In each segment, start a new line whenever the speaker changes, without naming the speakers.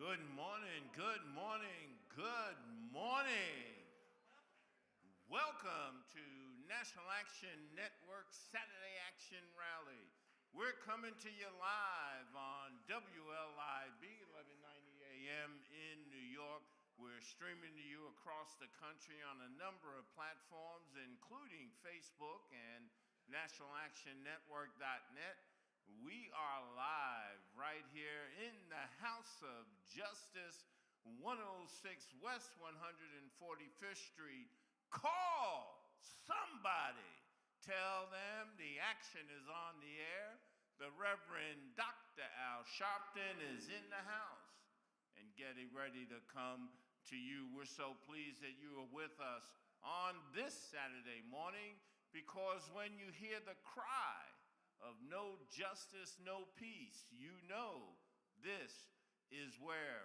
Good morning, good morning, good morning. Welcome to National Action Network Saturday Action Rally. We're coming to you live on WLIB 1190 AM in New York. We're streaming to you across the country on a number of platforms, including Facebook and nationalactionnetwork.net. We are live right here in the House of Justice, 106 West 145th Street. Call somebody. Tell them the action is on the air. The Reverend Dr. Al Sharpton is in the house and getting ready to come to you. We're so pleased that you are with us on this Saturday morning, because when you hear the cry of no justice, no peace, you know this is where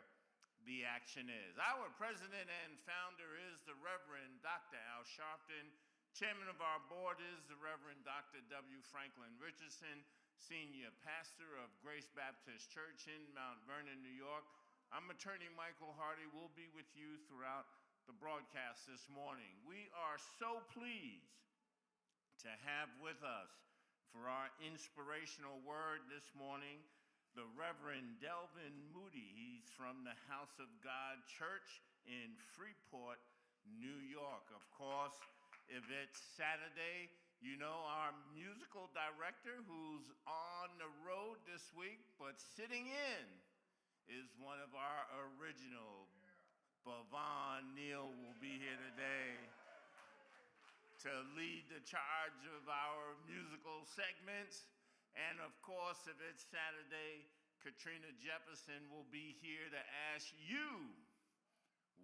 the action is. Our president and founder is the Reverend Dr. Al Sharpton. Chairman of our board is the Reverend Dr. W. Franklin Richardson, senior pastor of Grace Baptist Church in Mount Vernon, New York. I'm Attorney Michael Hardy. We'll be with you throughout the broadcast this morning. We are so pleased to have with us for our inspirational word this morning, the Reverend Delvin Moody. He's from the House of God Church in Freeport, New York. Of course, if it's Saturday, you know our musical director who's on the road this week, but sitting in is one of our original. Bavon Neal will be here today to lead the charge of our musical segments. And of course, if it's Saturday, Katrina Jefferson will be here to ask you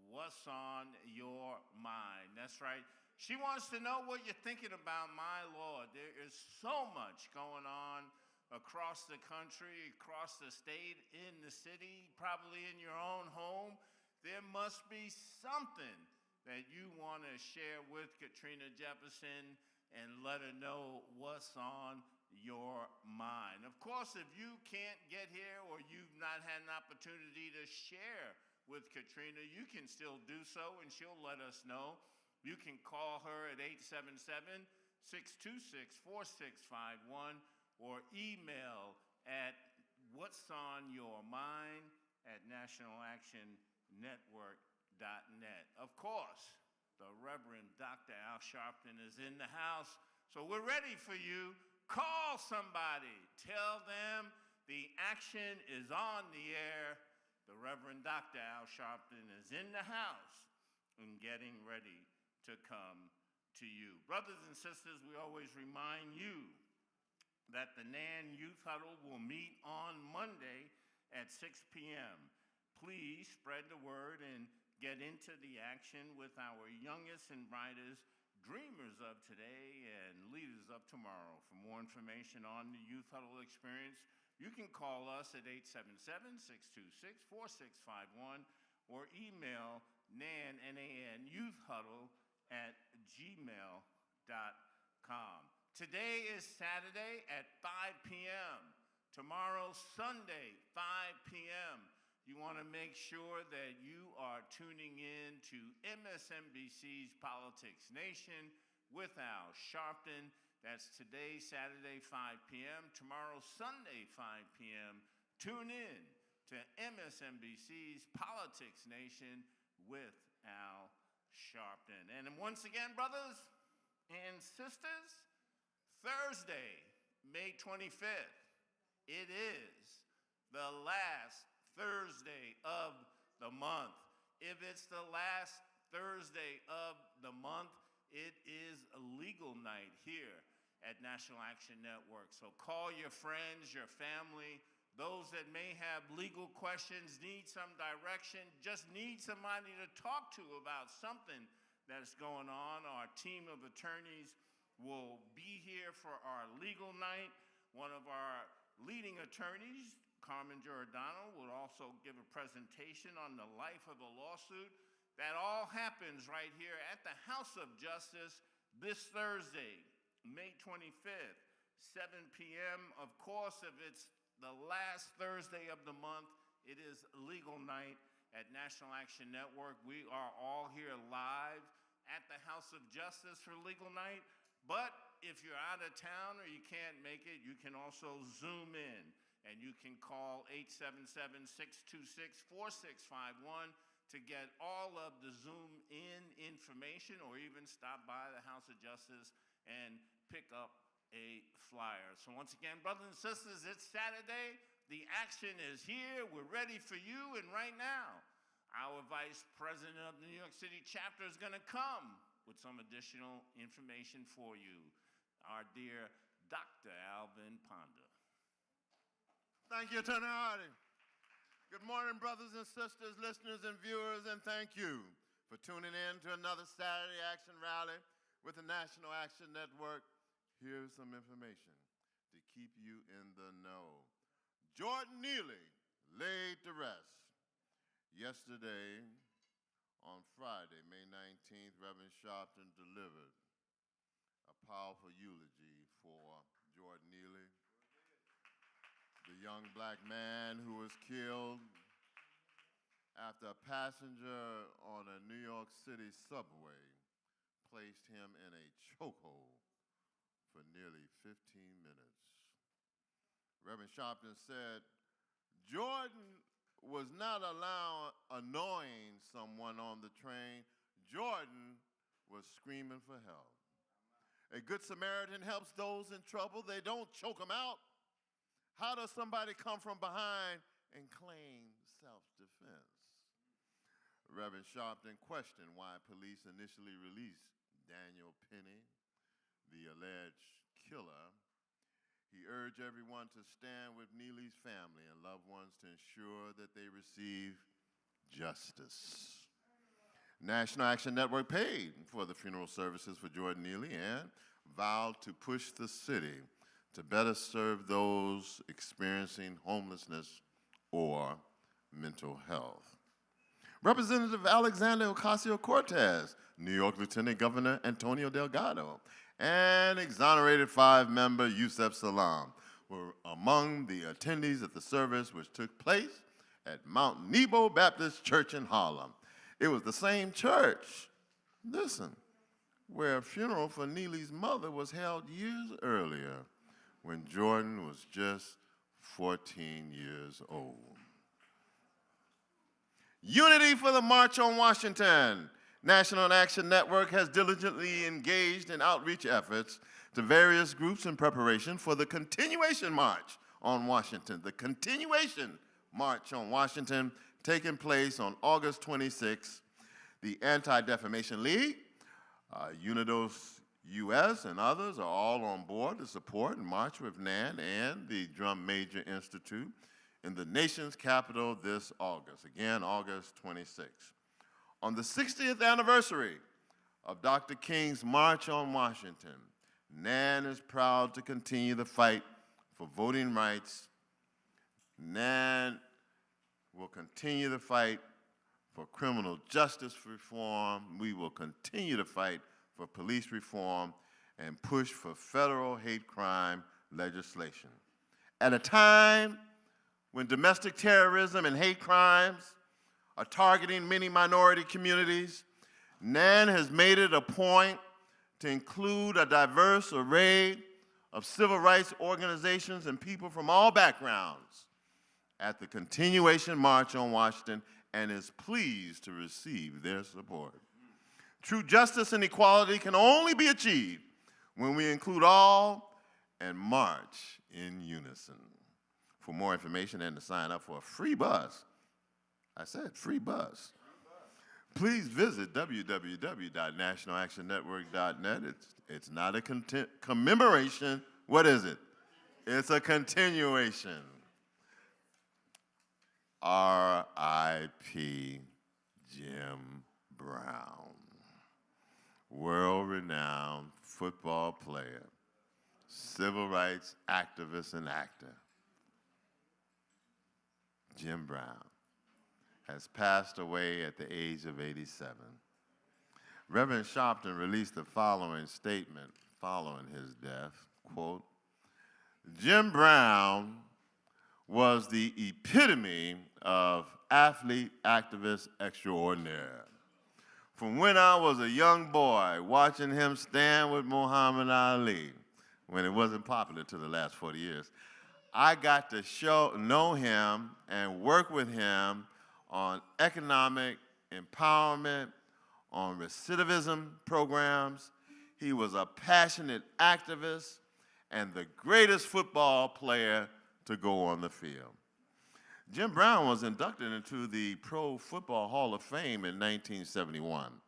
what's on your mind. That's right. She wants to know what you're thinking about, my Lord. There is so much going on across the country, across the state, in the city, probably in your own home. There must be something that you want to share with Katrina Jefferson and let her know what's on your mind. Of course, if you can't get here or you've not had an opportunity to share with Katrina, you can still do so and she'll let us know. You can call her at 877-626-4651 or email at whatsonyourmind@nationalactionnetwork.net. Of course, the Reverend Dr. Al Sharpton is in the house, so we're ready for you. Call somebody. Tell them the action is on the air. The Reverend Dr. Al Sharpton is in the house and getting ready to come to you. Brothers and sisters, we always remind you that the NAN Youth Huddle will meet on Monday at 6 p.m. Please spread the word and get into the action with our youngest and brightest dreamers of today and leaders of tomorrow. For more information on the Youth Huddle experience, you can call us at 877-626-4651 or email youthhuddle@gmail.com. Today is Saturday at 5 p.m. Tomorrow, Sunday, 5 p.m. You want to make sure that you are tuning in to MSNBC's Politics Nation with Al Sharpton. That's today, Saturday, 5 p.m. Tomorrow, Sunday, 5 p.m. Tune in to MSNBC's Politics Nation with Al Sharpton. And once again, brothers and sisters, Thursday, May 25th, it is the last Thursday of the month. If it's the last Thursday of the month, it is a legal night here at National Action Network. So call your friends, your family, those that may have legal questions, need some direction, just need somebody to talk to about something that's going on. Our team of attorneys will be here for our legal night. One of our leading attorneys, Carmen Giordano, will also give a presentation on the life of a lawsuit. That all happens right here at the House of Justice this Thursday, May 25th, 7 p.m. Of course, if it's the last Thursday of the month, It is legal night at National Action Network. We are all here live at the House of Justice for legal night. But if you're out of town or you can't make it, you can also Zoom in. And you can call 877-626-4651 to get all of the Zoom in information, or even stop by the House of Justice and pick up a flyer. So once again, brothers and sisters, it's Saturday. The action is here. We're ready for you. And right now, our Vice President of the New York City chapter is going to come with some additional information for you. Our dear Dr. Alvin Ponder.
Thank you, Attorney Hardy. Good morning, brothers and sisters, listeners and viewers, and thank you for tuning in to another Saturday Action Rally with the National Action Network. Here's some information to keep you in the know. Jordan Neely laid to rest. Yesterday, on Friday, May 19th, Reverend Sharpton delivered a powerful eulogy for Jordan Neely, the young black man who was killed after a passenger on a New York City subway placed him in a chokehold for nearly 15 minutes. Reverend Sharpton said, Jordan was not annoying someone on the train. Jordan was screaming for help. A good Samaritan helps those in trouble. They don't choke them out. How does somebody come from behind and claim self-defense? Reverend Sharpton questioned why police initially released Daniel Penny, the alleged killer. He urged everyone to stand with Neely's family and loved ones to ensure that they receive justice. National Action Network paid for the funeral services for Jordan Neely and vowed to push the city to better serve those experiencing homelessness or mental health. Representative Alexander Ocasio-Cortez, New York Lieutenant Governor Antonio Delgado, and exonerated 5-member Yusef Salaam were among the attendees at the service, which took place at Mount Nebo Baptist Church in Harlem. It was the same church, listen, where a funeral for Neely's mother was held years earlier, when Jordan was just 14 years old. Unity for the March on Washington. National Action Network has diligently engaged in outreach efforts to various groups in preparation for the continuation March on Washington. The continuation March on Washington taking place on August 26th. The Anti-Defamation League, Unidos U.S. and others are all on board to support and march with NAN and the Drum Major Institute in the nation's capital this August, again, August 26th. On the 60th anniversary of Dr. King's March on Washington, NAN is proud to continue the fight for voting rights. NAN will continue the fight for criminal justice reform. We will continue to fight for police reform and push for federal hate crime legislation. At a time when domestic terrorism and hate crimes are targeting many minority communities, NAN has made it a point to include a diverse array of civil rights organizations and people from all backgrounds at the continuation March on Washington and is pleased to receive their support. True justice and equality can only be achieved when we include all and march in unison. For more information and to sign up for a free bus, I said free bus, please visit www.nationalactionnetwork.net. It's not a commemoration. What is it? It's a continuation. R.I.P. Jim Brown, world-renowned football player, civil rights activist and actor. Jim Brown has passed away at the age of 87. Reverend Sharpton released the following statement following his death, quote, Jim Brown was the epitome of athlete activist extraordinaire. From when I was a young boy watching him stand with Muhammad Ali, when it wasn't popular till the last 40 years, I got to know him and work with him on economic empowerment, on recidivism programs. He was a passionate activist and the greatest football player to go on the field. Jim Brown was inducted into the Pro Football Hall of Fame in 1971.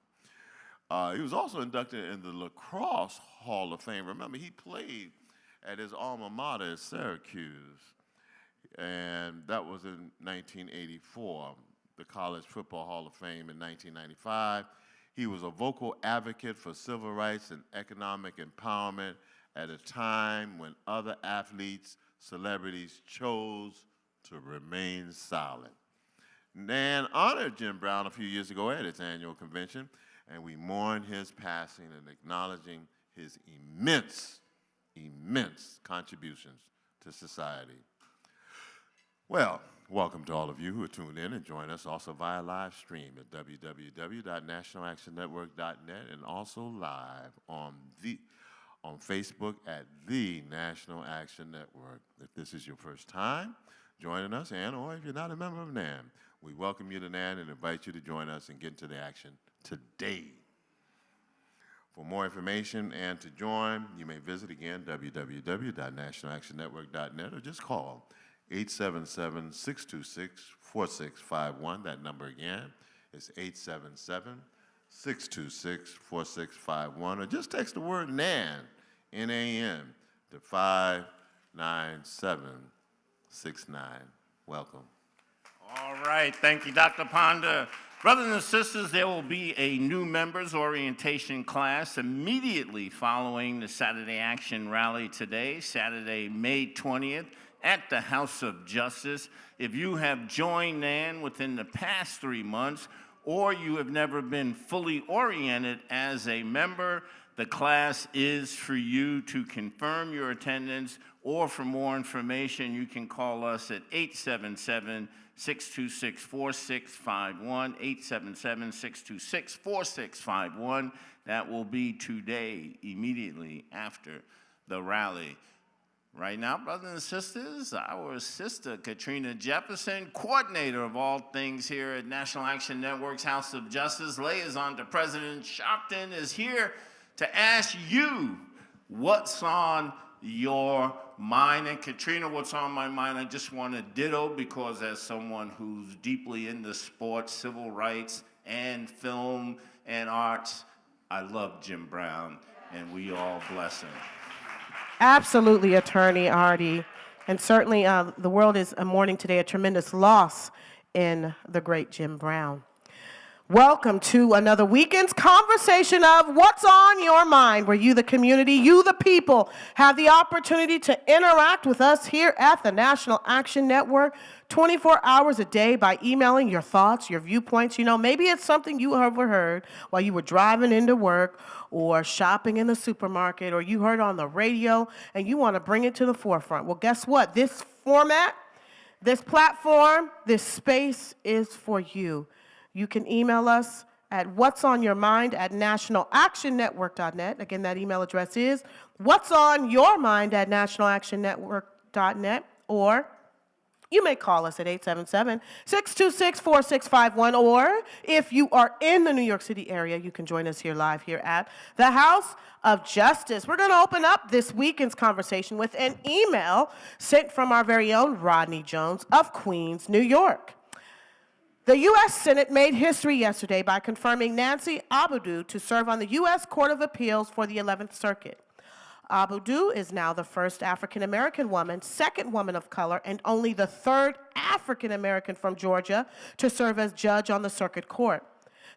He was also inducted in the Lacrosse Hall of Fame. Remember, he played at his alma mater at Syracuse, and that was in 1984. The College Football Hall of Fame in 1995. He was a vocal advocate for civil rights and economic empowerment at a time when other athletes, celebrities chose to remain silent. NAN honored Jim Brown a few years ago at its annual convention, and we mourn his passing and acknowledging his immense contributions to society. Well, welcome to all of you who are tuned in and join us also via live stream at www.nationalactionnetwork.net and also live on Facebook at the National Action Network. If this is your first time joining us, or if you're not a member of NAN, we welcome you to NAN and invite you to join us and get into the action today. For more information and to join, you may visit again www.nationalactionnetwork.net or just call 877-626-4651. That number again is 877-626-4651. Or just text the word NAN, N-A-N, to 59769. Welcome.
All right, thank you, Dr. Ponder. Brothers and sisters, there will be a new members orientation class immediately following the Saturday Action Rally today, Saturday, May 20th, at the House of Justice. If you have joined NAN within the past 3 months, or you have never been fully oriented as a member, the class is for you to confirm your attendance, or for more information, you can call us at 877-626-4651, 877-626-4651. That will be today, immediately after the rally. Right now, brothers and sisters, our sister, Katrina Jefferson, coordinator of all things here at National Action Network's House of Justice, liaison to President Sharpton, is here to ask you what's on your mind. And Katrina, what's on my mind, I just want to ditto, because as someone who's deeply into sports, civil rights, and film and arts, I love Jim Brown, and we all bless him.
Absolutely, Attorney Artie. And certainly the world is mourning today a tremendous loss in the great Jim Brown. Welcome to another weekend's conversation of What's on Your Mind, where you, the community, you, the people, have the opportunity to interact with us here at the National Action Network 24 hours a day by emailing your thoughts, your viewpoints. You know, maybe it's something you overheard while you were driving into work or shopping in the supermarket, or you heard on the radio and you want to bring it to the forefront. Well, guess what? This format, this platform, this space is for you. You can email us at whatsonyourmind@nationalactionnetwork.net. Again, that email address is whatsonyourmind@nationalactionnetwork.net, or you may call us at 877-626-4651, or if you are in the New York City area, you can join us here live here at the House of Justice. We're going to open up this weekend's conversation with an email sent from our very own Rodney Jones of Queens, New York. The U.S. Senate made history yesterday by confirming Nancy Abudu to serve on the U.S. Court of Appeals for the 11th Circuit. Abudu is now the first African-American woman, second woman of color, and only the third African-American from Georgia to serve as judge on the circuit court.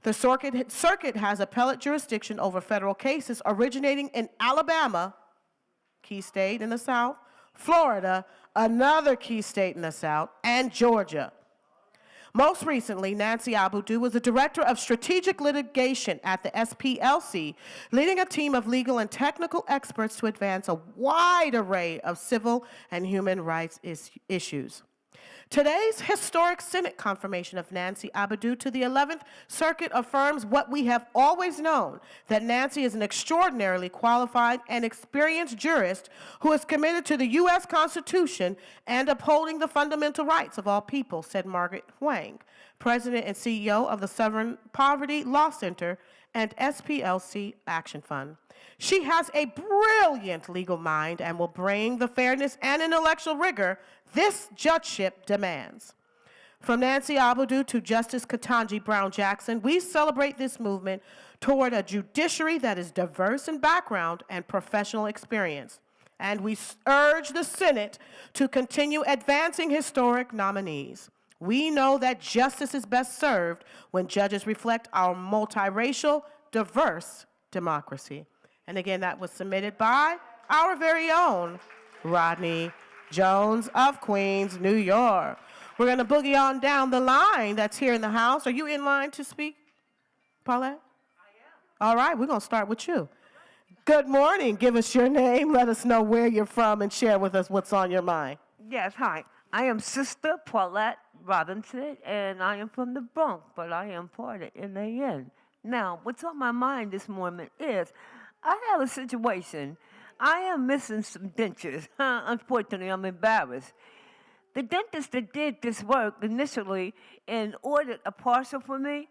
The circuit has appellate jurisdiction over federal cases originating in Alabama, key state in the South, Florida, another key state in the South, and Georgia. Most recently, Nancy Abudu was the Director of Strategic Litigation at the SPLC, leading a team of legal and technical experts to advance a wide array of civil and human rights issues. Today's historic Senate confirmation of Nancy Abadou to the 11th Circuit affirms what we have always known, that Nancy is an extraordinarily qualified and experienced jurist who is committed to the U.S. Constitution and upholding the fundamental rights of all people, said Margaret Huang, President and CEO of the Southern Poverty Law Center and SPLC Action Fund. She has a brilliant legal mind and will bring the fairness and intellectual rigor this judgeship demands. From Nancy Abadou to Justice Ketanji Brown Jackson, we celebrate this movement toward a judiciary that is diverse in background and professional experience. And we urge the Senate to continue advancing historic nominees. We know that justice is best served when judges reflect our multiracial, diverse democracy. And again, that was submitted by our very own Rodney Jones of Queens, New York. We're going to boogie on down the line that's here in the house. Are you in line to speak, Paulette? I am. All right, we're going to start with you. Good morning. Give us your name, let us know where you're from, and share with us what's on your mind.
Yes, hi. I am Sister Paulette Robinson, and I am from the Bronx, but I am part of NAN. Now, what's on my mind this morning is I have a situation. I am missing some dentures. Unfortunately, I'm embarrassed. The dentist that did this work initially and ordered a parcel for me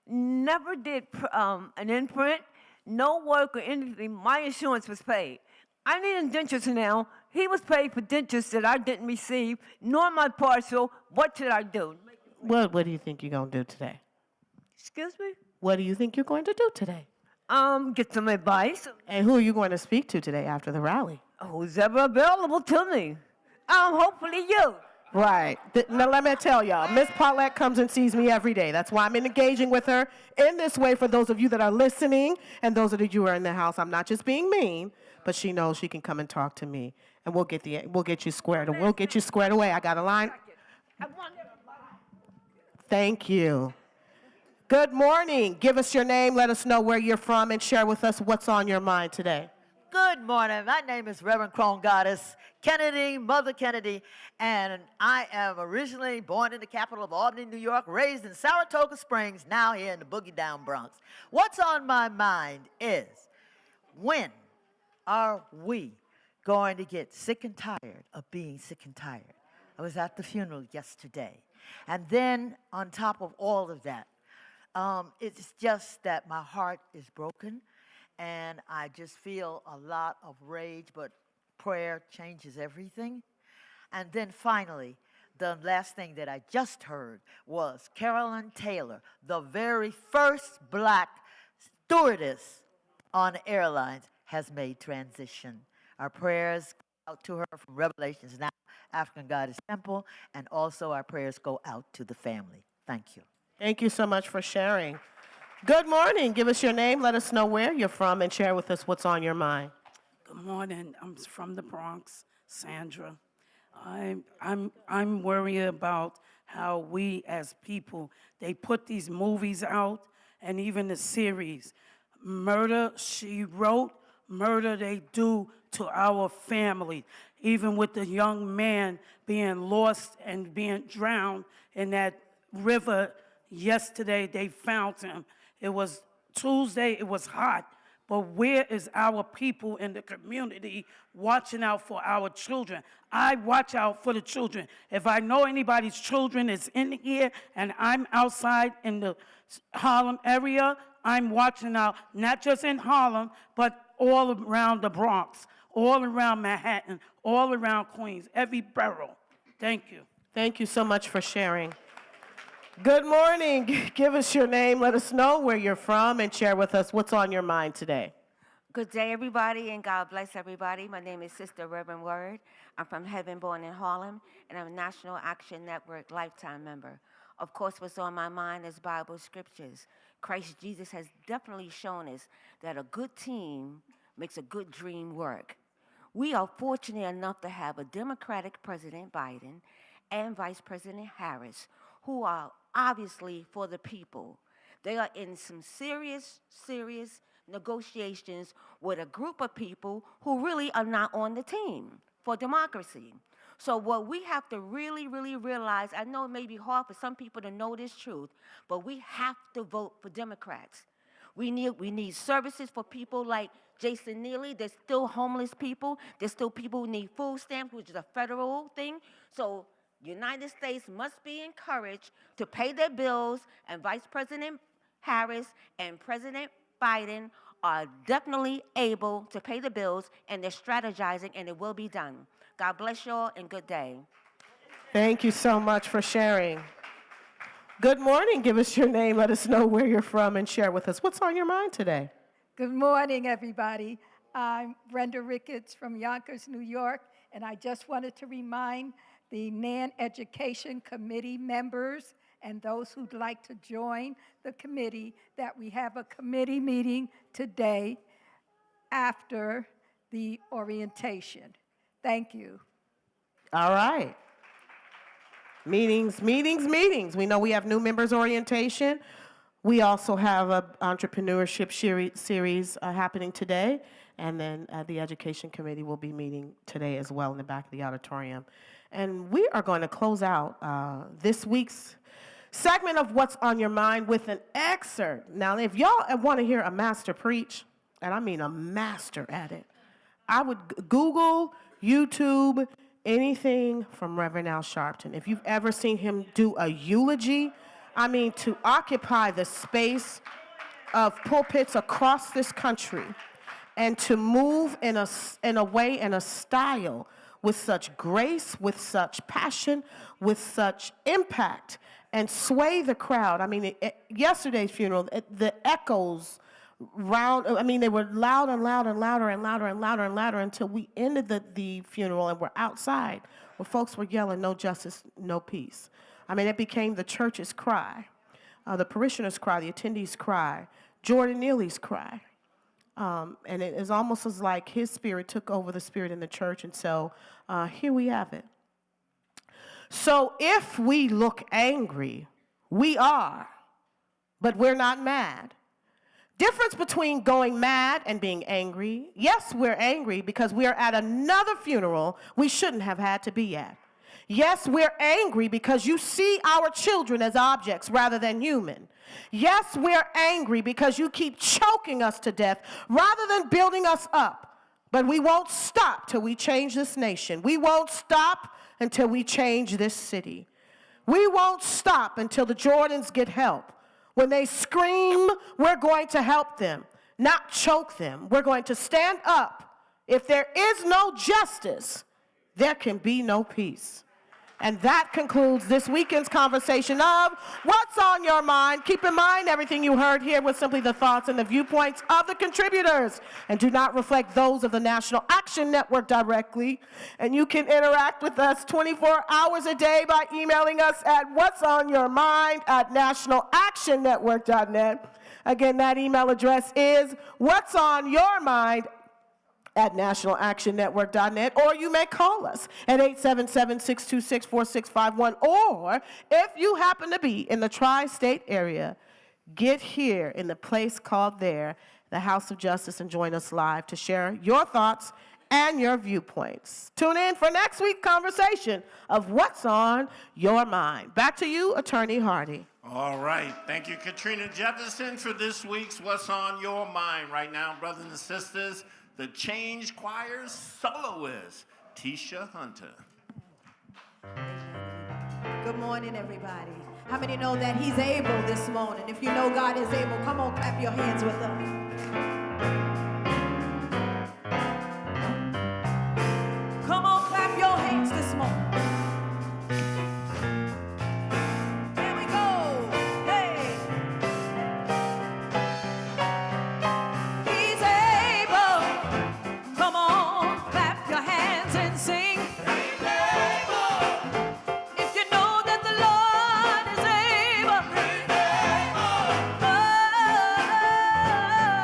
never did an imprint, no work or anything. My insurance was paid. I need dentures now. He was paid for dentures that I didn't receive, nor my parcel. What should I do?
What do you think you're going to do today?
Excuse me?
What do you think you're going to do today?
Get some advice.
And who are you going to speak to today after the rally?
Who's ever available to me? Hopefully you.
Right. Now, let me tell y'all, Miss Paulette comes and sees me every day. That's why I'm engaging with her in this way for those of you that are listening and those of you who are in the house. I'm not just being mean, but she knows she can come and talk to me, and we'll get you squared. We'll get you squared away. I got a line. Thank you. Good morning. Give us your name, let us know where you're from, and share with us what's on your mind today.
Good morning. My name is Reverend Goddess Kennedy, Mother Kennedy, and I am originally born in the capital of Albany, New York, raised in Saratoga Springs, now here in the Boogie Down Bronx. What's on my mind is, when are we going to get sick and tired of being sick and tired? I was at the funeral yesterday, and then on top of all of that, it's just that my heart is broken, and I just feel a lot of rage, but prayer changes everything. And then finally, the last thing that I just heard was Carolyn Taylor, the very first black stewardess on airlines, has made transition. Our prayers go out to her from Revelations Now, African Goddess Temple, and also our prayers go out to the family. Thank you.
Thank you so much for sharing. Good morning. Give us your name, let us know where you're from, and share with us what's on your mind.
Good morning. I'm from the Bronx, Sandra. I'm worried about how we as people, they put these movies out and even the series. Murder, She Wrote, murder they do to our family. Even with the young man being lost and being drowned in that river yesterday, they found him. It was Tuesday, it was hot. But where is our people in the community watching out for our children? I watch out for the children. If I know anybody's children is in here and I'm outside in the Harlem area, I'm watching out, not just in Harlem, but all around the Bronx, all around Manhattan, all around Queens, every borough. Thank you.
Thank you so much for sharing. Good morning. Give us your name, let us know where you're from, and share with us what's on your mind today.
Good day, everybody, and God bless everybody. My name is Sister Reverend Word. I'm from Heaven Born in Harlem, and I'm a National Action Network lifetime member. Of course, what's on my mind is Bible scriptures. Christ Jesus has definitely shown us that a good team makes a good dream work. We are fortunate enough to have a Democratic President Biden and Vice President Harris, who are obviously for the people. They are in some serious negotiations with a group of people who really are not on the team for democracy. So what we have to really, really realize, I know it may be hard for some people to know this truth, but we have to vote for Democrats. We need services for people like Jason Neely. There's still homeless people. There's still people who need food stamps, which is a federal thing. So United States must be encouraged to pay their bills, and Vice President Harris and President Biden are definitely able to pay the bills, and they're strategizing, and it will be done. God bless you all, and good day.
Thank you so much for sharing. Good morning. Give us your name. Let us know where you're from and share with us what's on your mind today.
Good morning, everybody. I'm Brenda Ricketts from Yonkers, New York, and I just wanted to remind the NAN Education Committee members and those who'd like to join the committee that we have a committee meeting today after the orientation. Thank you.
All right. Meetings. We know we have new members orientation. We also have an entrepreneurship series happening today, and then the Education Committee will be meeting today as well in the back of the auditorium. And we are going to close out this week's segment of What's on Your Mind with an excerpt. Now, if y'all want to hear a master preach, and I mean a master at it, I would Google, YouTube, anything from Reverend Sharpton. If you've ever seen him do a eulogy, I mean, to occupy the space of pulpits across this country and to move in a way and a style with such grace, with such passion, with such impact, and sway the crowd. I mean, yesterday's funeral, the echoes round, I mean, they were loud and loud and louder and louder and louder and louder until we ended the funeral and we're outside where folks were yelling, "No justice, no peace." I mean, it became the church's cry, the parishioners' cry, the attendees' cry, Jordan Neely's cry. And it is almost as like his spirit took over the spirit in the church. And so here we have it. So if we look angry, we are, but we're not mad. Difference between going mad and being angry. Yes, we're angry because we are at another funeral we shouldn't have had to be at. Yes, we're angry because you see our children as objects rather than human. Yes, we're angry because you keep choking us to death rather than building us up. But we won't stop till we change this nation. We won't stop until we change this city. We won't stop until the Jordans get help. When they scream, we're going to help them, not choke them. We're going to stand up. If there is no justice, there can be no peace. And that concludes this weekend's conversation of What's on Your Mind. Keep in mind, everything you heard here was simply the thoughts and the viewpoints of the contributors and do not reflect those of the National Action Network directly. And you can interact with us 24 hours a day by emailing us at whatsonyourmind@nationalactionnetwork.net. Again, that email address is whatsonyourmind@nationalactionnetwork.net, or you may call us at 877-626-4651, or if you happen to be in the tri-state area, get here in the place called there, the House of Justice, and join us live to share your thoughts and your viewpoints. Tune in for next week's conversation of What's on Your Mind. Back to you, Attorney Hardy.
All right. Thank you, Katrina Jefferson, for this week's What's on Your Mind. Right now, brothers and sisters, the Change Choir's soloist, Tisha Hunter.
Good morning, everybody. How many know that he's able this morning? If you know God is able, come on, clap your hands with him. Come on, clap your hands this morning. Here we go. Hey. He's able. Come on, clap your hands and sing. He's able. If you know that the Lord is able. He's able. Oh,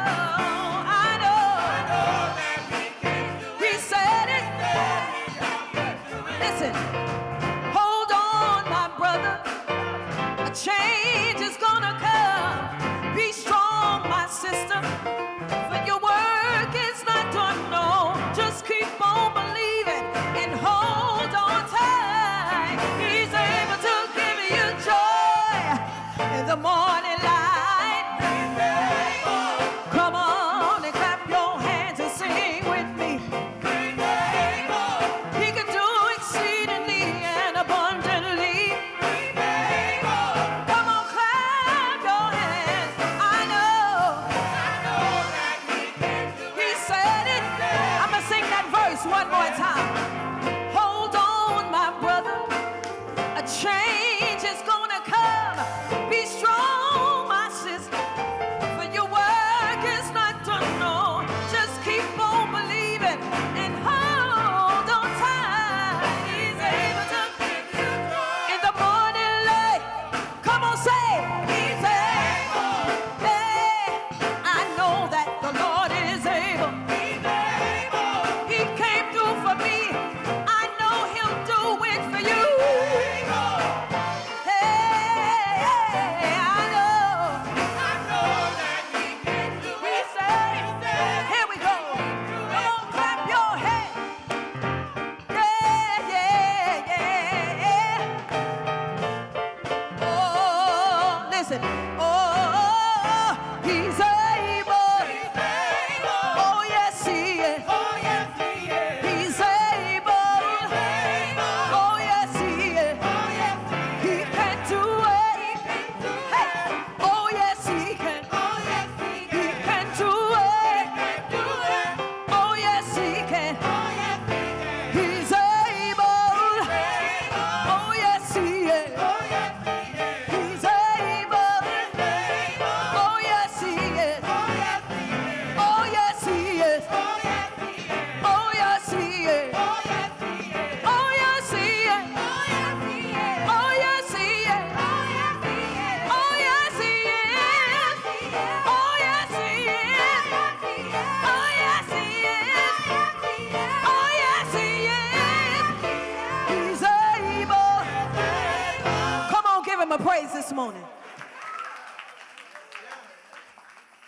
this morning.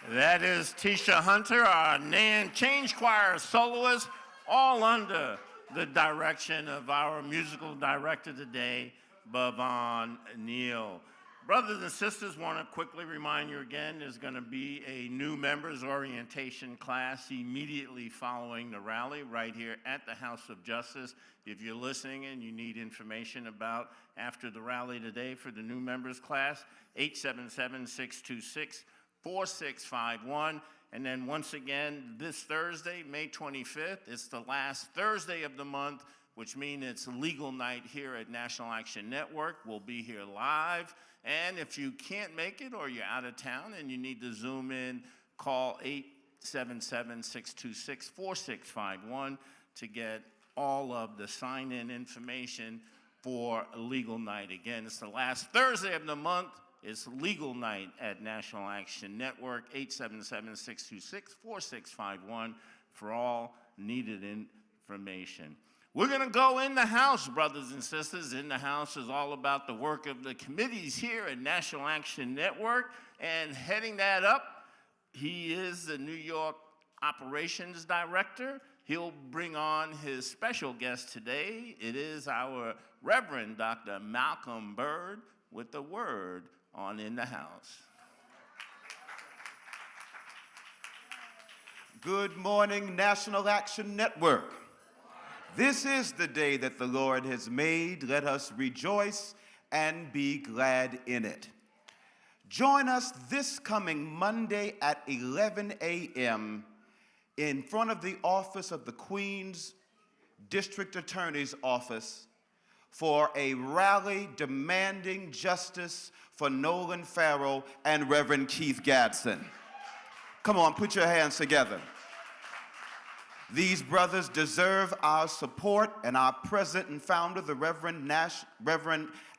That is Tisha Hunter, our Nan Change Choir soloist, all under the direction of our musical director today, Bhavan Neal. Brothers and sisters, want to quickly remind you again, there's going to be a new members orientation class immediately following the rally right here at the House of Justice. If you're listening and you need information about after the rally today for the new members class, 877-626-4651. And then once again, this Thursday, May 25th, it's the last Thursday of the month, which means it's legal night here at National Action Network. We'll be here live. And if you can't make it or you're out of town and you need to Zoom in, call 877-626-4651 to get all of the sign-in information for legal night. Again, it's the last Thursday of the month. It's legal night at National Action Network, 877-626-4651 for all needed information. We're going to go in the house, brothers and sisters. In the house is all about the work of the committees here at National Action Network. And heading that up, he is the New York Operations Director. He'll bring on his special guest today. It is our Reverend Dr. Malcolm Byrd with the word on In the House.
Good morning, National Action Network. This is the day that the Lord has made. Let us rejoice and be glad in it. Join us this coming Monday at 11 a.m. in front of the office of the Queens District Attorney's Office for a rally demanding justice for Nolan Farrell and Reverend Keith Gadsden. Come on, put your hands together. These brothers deserve our support, and our president and founder, the Reverend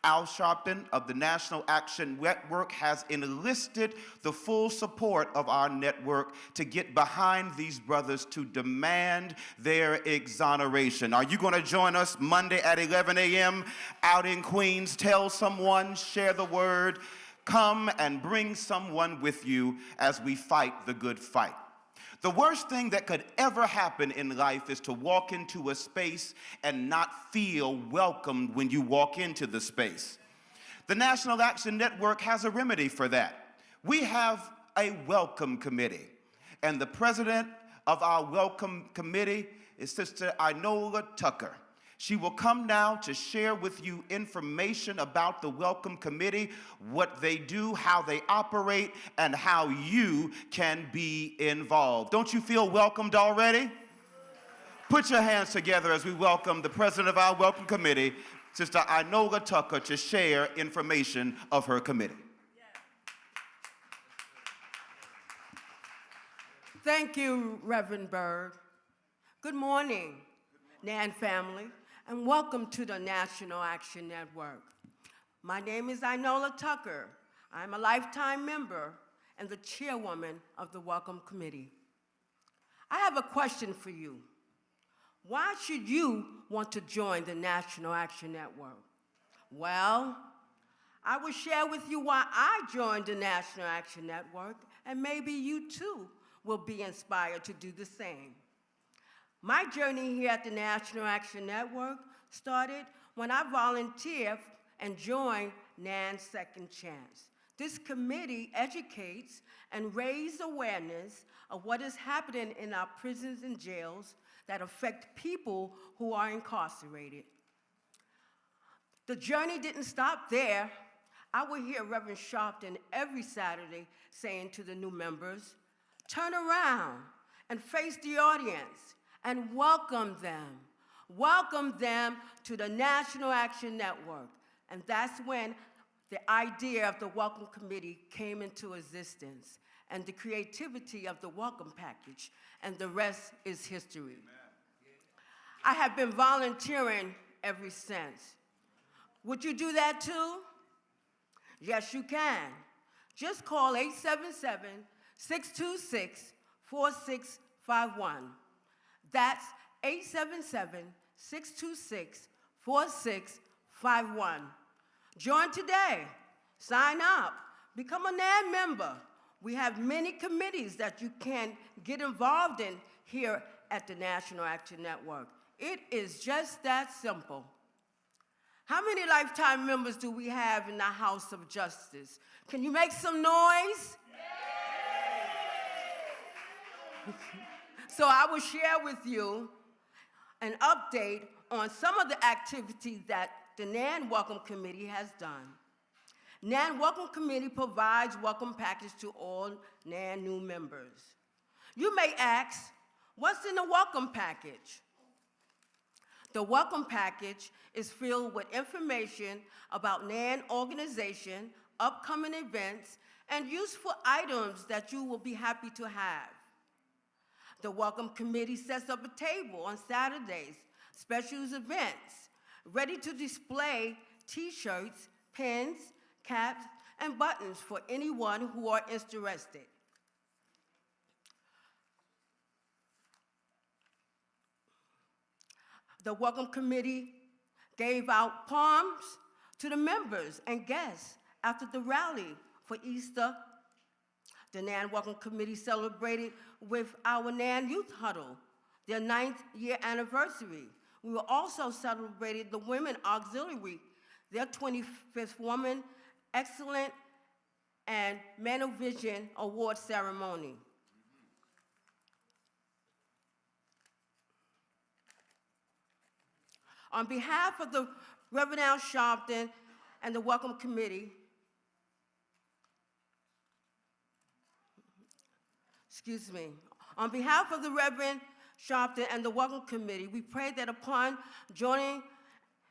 Al Sharpton of the National Action Network, has enlisted the full support of our network to get behind these brothers to demand their exoneration. Are you going to join us Monday at 11 a.m. out in Queens? Tell someone, share the word, come and bring someone with you as we fight the good fight. The worst thing that could ever happen in life is to walk into a space and not feel welcomed when you walk into the space. The National Action Network has a remedy for that. We have a welcome committee, and the president of our welcome committee is Sister Inola Tucker. She will come now to share with you information about the Welcome Committee, what they do, how they operate, and how you can be involved. Don't you feel welcomed already? Put your hands together as we welcome the president of our Welcome Committee, Sister Inola Tucker, to share information of her committee.
Thank you, Reverend Byrd. Good morning, Nan family, and welcome to the National Action Network. My name is Inola Tucker. I'm a lifetime member and the chairwoman of the Welcome Committee. I have a question for you. Why should you want to join the National Action Network? Well, I will share with you why I joined the National Action Network, and maybe you too will be inspired to do the same. My journey here at the National Action Network started when I volunteered and joined NAN's Second Chance. This committee educates and raises awareness of what is happening in our prisons and jails that affect people who are incarcerated. The journey didn't stop there. I would hear Reverend Sharpton every Saturday saying to the new members, turn around and face the audience and welcome them. Welcome them to the National Action Network. And that's when the idea of the Welcome Committee came into existence and the creativity of the Welcome Package, and the rest is history. Amen. I have been volunteering ever since. Would you do that too? Yes, you can. Just call 877-626-4651. That's 877-626-4651. Join today. Sign up. Become a NAN member. We have many committees that you can get involved in here at the National Action Network. It is just that simple. How many lifetime members do we have in the House of Justice? Can you make some noise? So I will share with you an update on some of the activities that the NAN Welcome Committee has done. NAN Welcome Committee provides welcome package to all NAN new members. You may ask, what's in the welcome package? The welcome package is filled with information about NAN organization, upcoming events, and useful items that you will be happy to have. The Welcome Committee sets up a table on Saturdays, specials events, ready to display t-shirts, pins, caps, and buttons for anyone who are interested. The Welcome Committee gave out palms to the members and guests after the rally for Easter. The NAN Welcome Committee celebrated with our NAN Youth Huddle, their 9th year anniversary. We also celebrated the Women Auxiliary, their 25th Woman Excellent and Man of Vision Award ceremony. On behalf of the Reverend Sharpton and the Welcome Committee, on behalf of the Reverend Sharpton and the Welcome Committee, we pray that upon joining,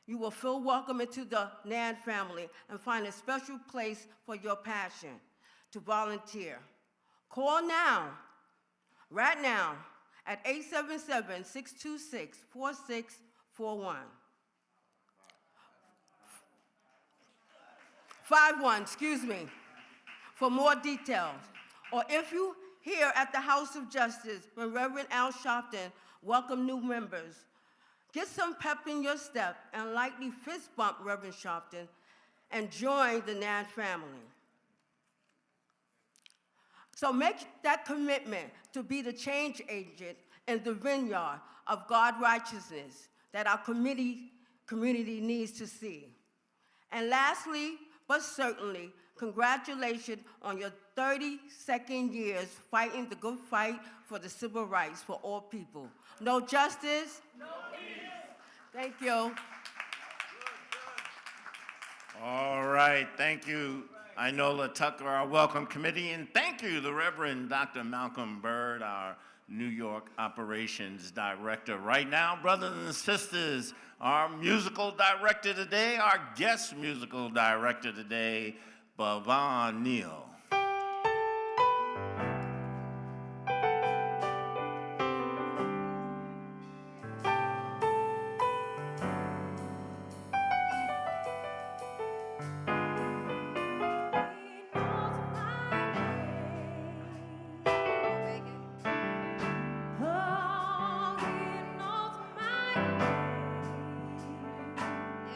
you will feel welcome into the NAN family and find a special place for your passion to volunteer. Call now, right now, at 877-626-4641. 51, for more details. Or if you here at the House of Justice, when Reverend Al Sharpton welcome new members, get some pep in your step and lightly fist bump Reverend Sharpton and join the NAN family. So make that commitment to be the change agent in the vineyard of God righteousness that our community needs to see. And lastly, but certainly, congratulations on your 32nd years fighting the good fight for the civil rights for all people. No justice? No peace. Thank you.
All right, thank you, Inola Tucker, our Welcome Committee, and thank you, the Reverend Dr. Malcolm Byrd, our New York Operations Director. Right now, brothers and sisters, our musical director today, our guest musical director today, Bhavan Neal.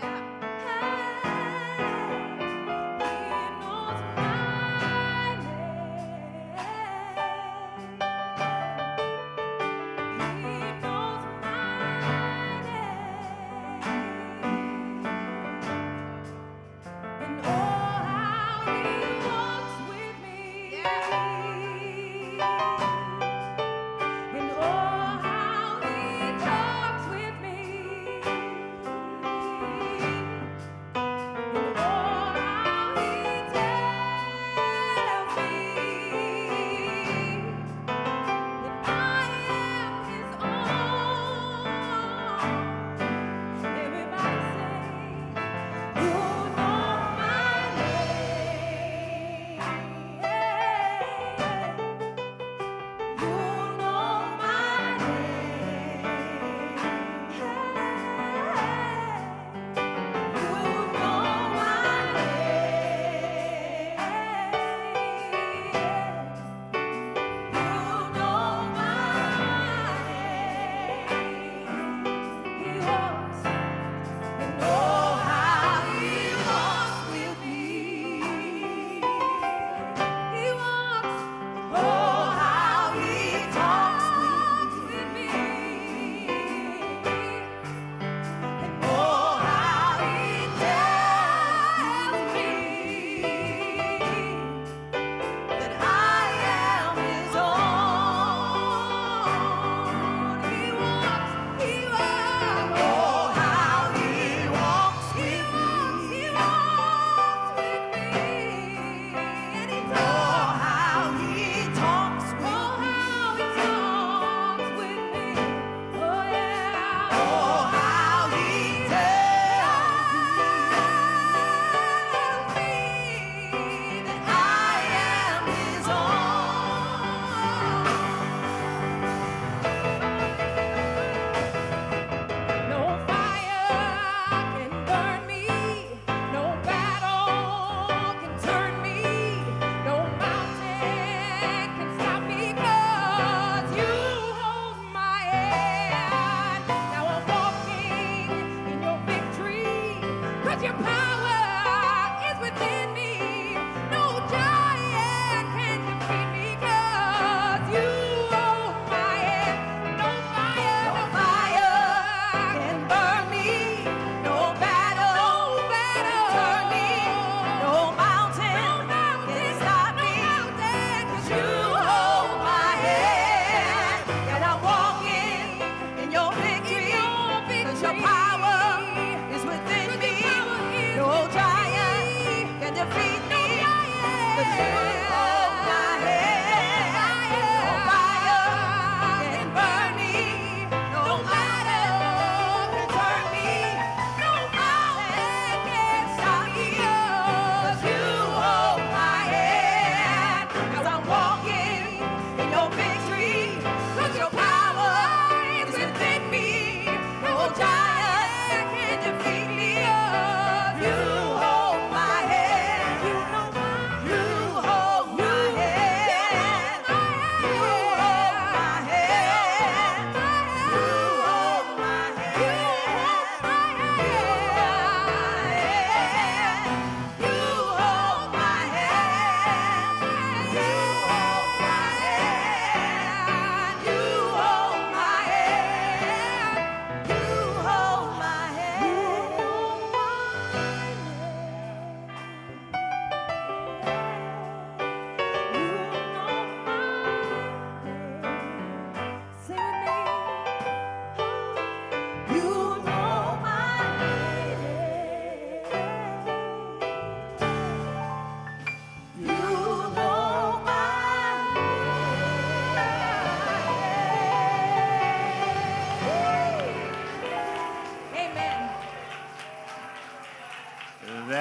Yeah.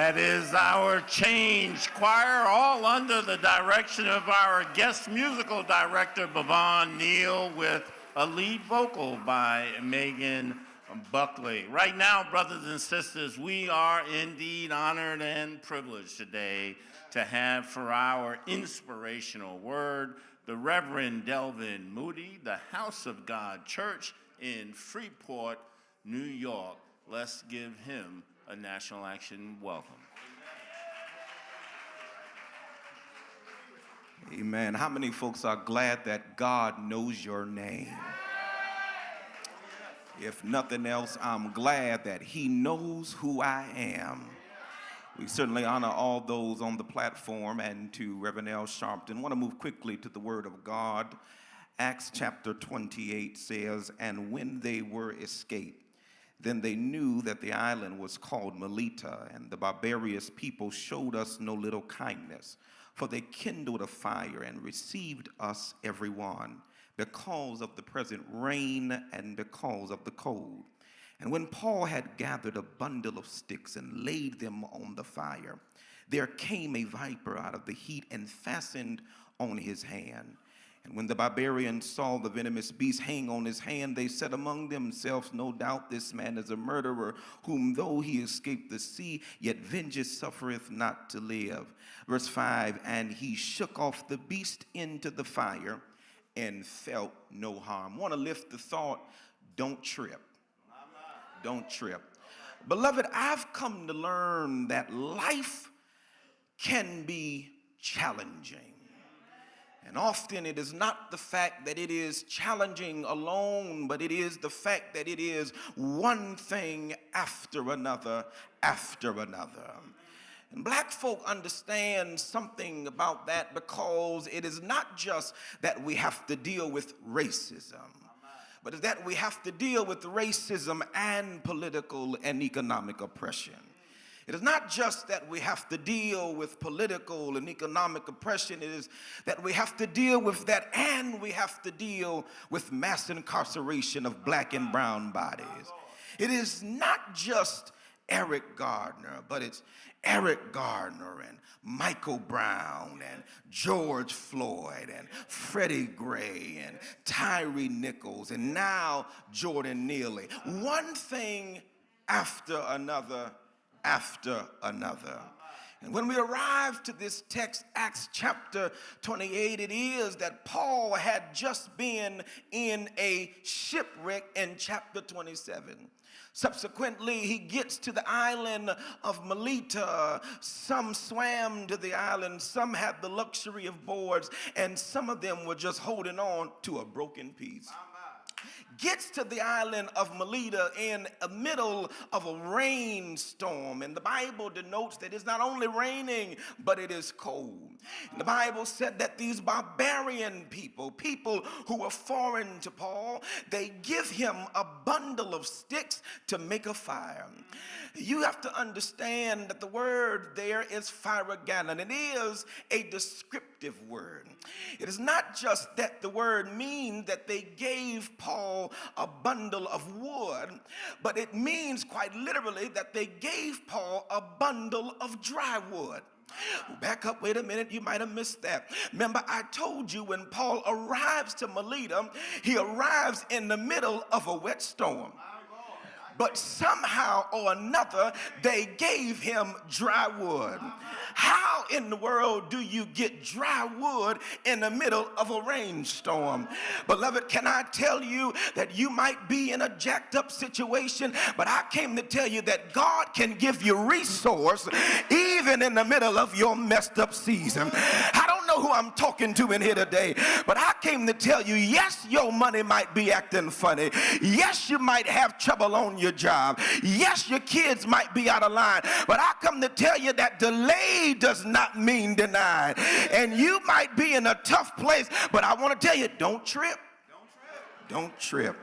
That is our change choir, all under the direction of our guest musical director, Bavon Neal, with a lead vocal by Megan Buckley. Right now, brothers and sisters, we are indeed honored and privileged today to have for our inspirational word the Reverend Delvin Moody, the House of God Church in Freeport, New York. Let's give him a National Action welcome.
Amen. How many folks are glad that God knows your name? If nothing else, I'm glad that he knows who I am. We certainly honor all those on the platform and to Reverend Sharpton. I want to move quickly to the Word of God. Acts chapter 28 says, "And when they were escaped, then they knew that the island was called Melita, and the barbarous people showed us no little kindness, for they kindled a fire and received us every one, because of the present rain and because of the cold. And when Paul had gathered a bundle of sticks and laid them on the fire, there came a viper out of the heat and fastened on his hand. And when the barbarians saw the venomous beast hang on his hand, they said among themselves, no doubt this man is a murderer, whom though he escaped the sea, yet vengeance suffereth not to live." Verse 5, "And he shook off the beast into the fire and felt no harm." I want to lift the thought, don't trip. Don't trip. Beloved, I've come to learn that life can be challenging. And often it is not the fact that it is challenging alone, but it is the fact that it is one thing after another, after another. And black folk understand something about that, because it is not just that we have to deal with racism, but it's that we have to deal with racism and political and economic oppression. It is not just that we have to deal with political and economic oppression. It is that we have to deal with that, and we have to deal with mass incarceration of black and brown bodies. It is not just Eric Gardner, but it's Eric Gardner and Michael Brown and George Floyd and Freddie Gray and Tyree Nichols and now Jordan Neely. One thing after another, after another. And when we arrive to this text, Acts chapter 28, it is that Paul had just been in a shipwreck in chapter 27. Subsequently, he gets to the island of Melita. Some swam to the island, some had the luxury of boards, and some of them were just holding on to a broken piece. Gets to the island of Melita in the middle of a rainstorm. And the Bible denotes that it's not only raining, but it is cold. And the Bible said that these barbarian people who were foreign to Paul, they give him a bundle of sticks to make a fire. You have to understand that the word there is phyroganon. It is a descriptive word. It is not just that the word means that they gave Paul a bundle of wood, but it means quite literally that they gave Paul a bundle of dry wood. Back up, wait a minute, you might have missed that. Remember, I told you when Paul arrives to Melita, he arrives in the middle of a wet storm. But somehow or another, they gave him dry wood. How in the world do you get dry wood in the middle of a rainstorm? Beloved, can I tell you that you might be in a jacked up situation, but I came to tell you that God can give you resource even in the middle of your messed up season. I don't know who I'm talking to in here today, but I came to tell you, yes, your money might be acting funny. Yes, you might have trouble on your job. Yes, your kids might be out of line, but I come to tell you that delay does not mean denied. And you might be in a tough place, but I want to tell you, don't trip. Don't trip.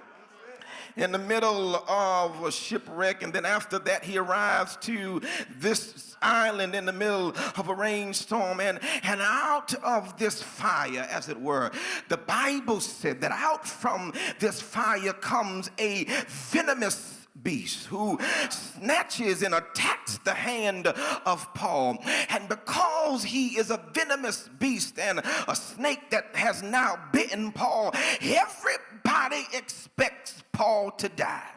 In the middle of a shipwreck, and then after that he arrives to this island in the middle of a rainstorm, and out of this fire, as it were, the Bible said that out from this fire comes a venomous
beast who snatches and attacks the hand of Paul. And because he is a venomous beast and a snake that has now bitten Paul, everybody expects Paul to die.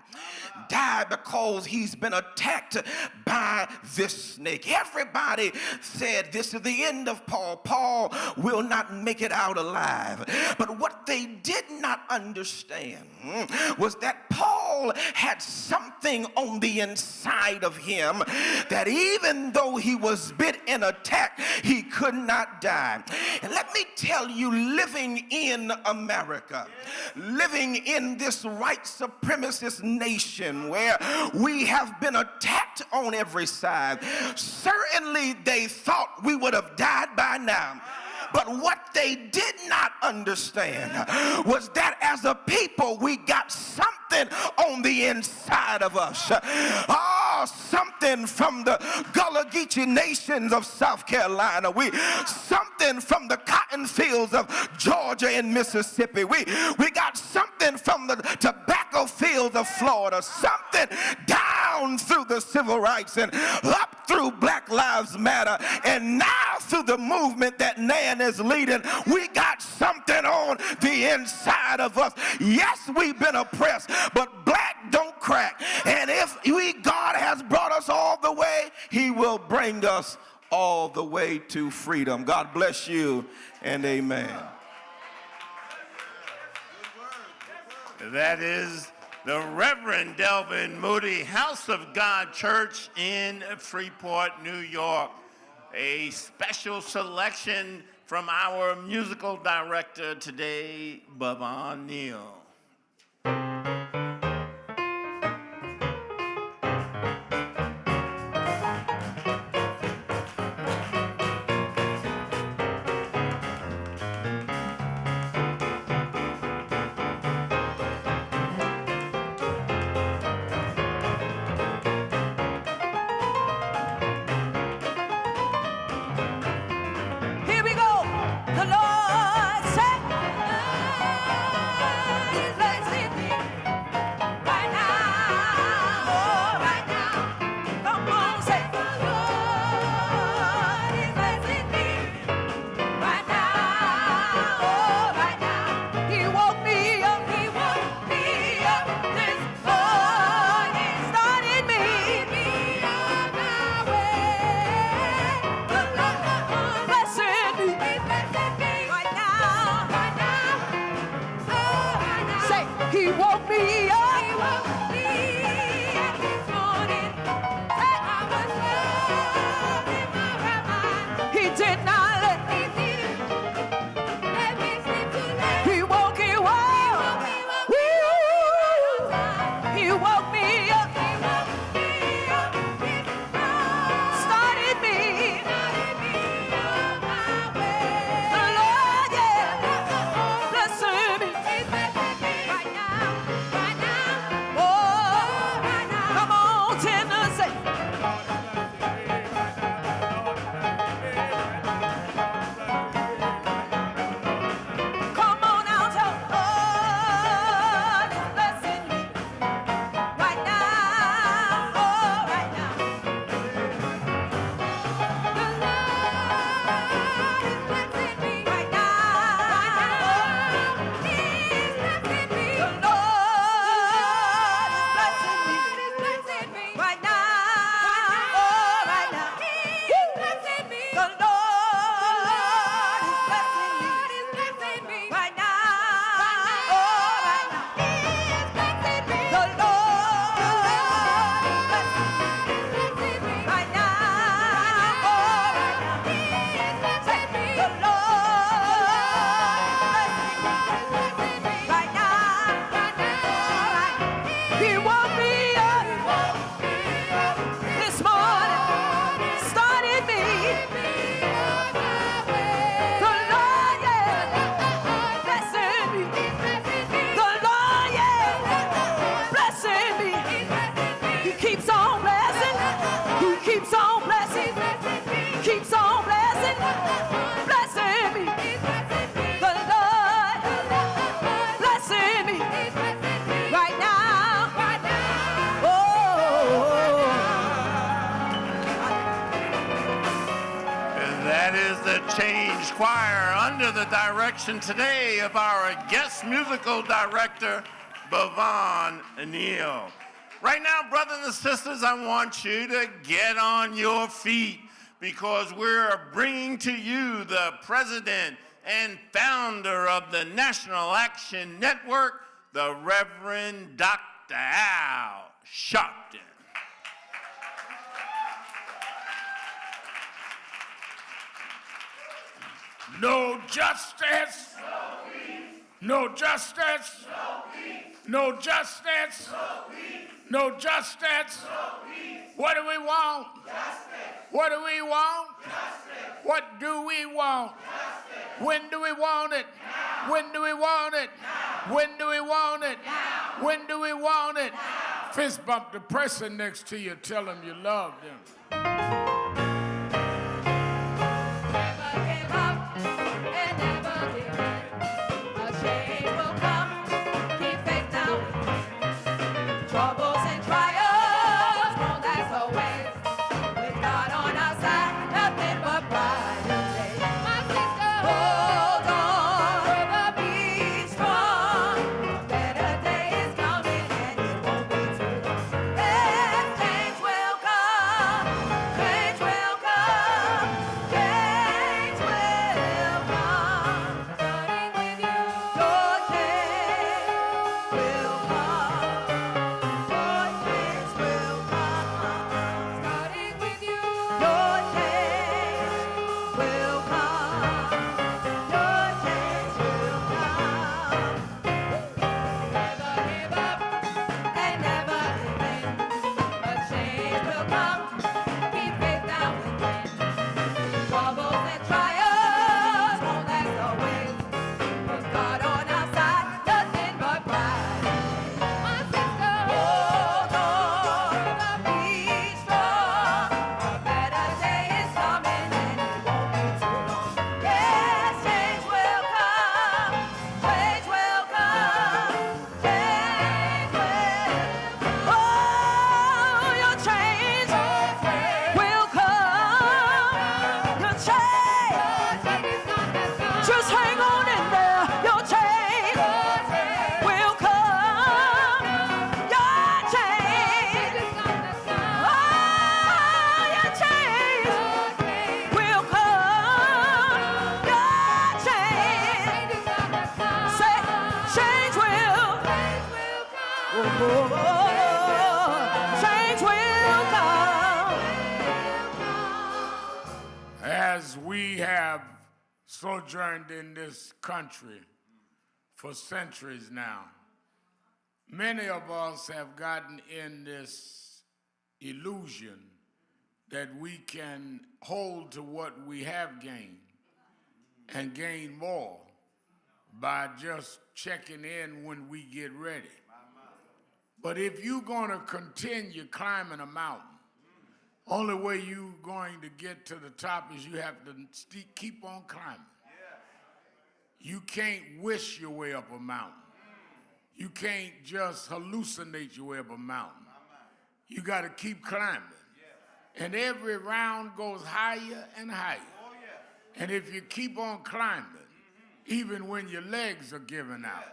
Because he's been attacked by this snake. Everybody said this is the end of Paul. Paul will not make it out alive. But what they did not understand was that Paul had something on the inside of him that even though he was bit and attacked, he could not die. And let me tell you, living in America, living in this white supremacist nation where we have been attacked on every side, certainly they thought we would have died by now. But what they did not understand was that as a people, we got something on the inside of us. Something from the Gullah Geechee nations of South Carolina. Something from the cotton fields of Georgia and Mississippi. We got something from the tobacco fields of Florida. Something down through the civil rights and up through Black Lives Matter. And now through the movement that Nan is leading, we got something on the inside of us. Yes, we've been oppressed, but black don't crack. And if God has brought us all the way, he will bring us all the way to freedom. God bless you and amen.
That is the Reverend Delvin Moody, House of God Church in Freeport, New York. A special selection from our musical director today, Bhavan Neal.
Here we go. The Lord said, He's blessing me right now, oh, right now. Come on, say, the Lord is blessing me right now, oh, right now. He woke me up this morning, started me on my way. The Lord blessing me right now, oh, right now. Say, he woke me up this morning. I was lost in my right mind. He did not let me sleep too late. He woke me up. He woke me up. Started me on my way. The Lord, yeah, blessing me right now, oh,
Change Choir under the direction today of our guest musical director, Bhavon Neal. Right now, brothers and sisters, I want you to get on your feet because we're bringing to you the president and founder of the National Action Network, the Reverend Dr. Al Sharpton.
No justice. No justice. No justice. No justice. What do we want? What do we want? What do we want? When do we want it? When do we want it? When do we want it? When do we want it? Fist bump the person next to you. Tell them you love them. As we have sojourned in this country for centuries now, many of us have gotten in this illusion that we can hold to what we have gained and gain more by just checking in when we get ready. But if you're going to continue climbing a mountain, only way you're going to get to the top is you have to keep on climbing. You can't wish your way up a mountain. You can't just hallucinate your way up a mountain. You got to keep climbing. And every round goes higher and higher. And if you keep on climbing, even when your legs are giving out,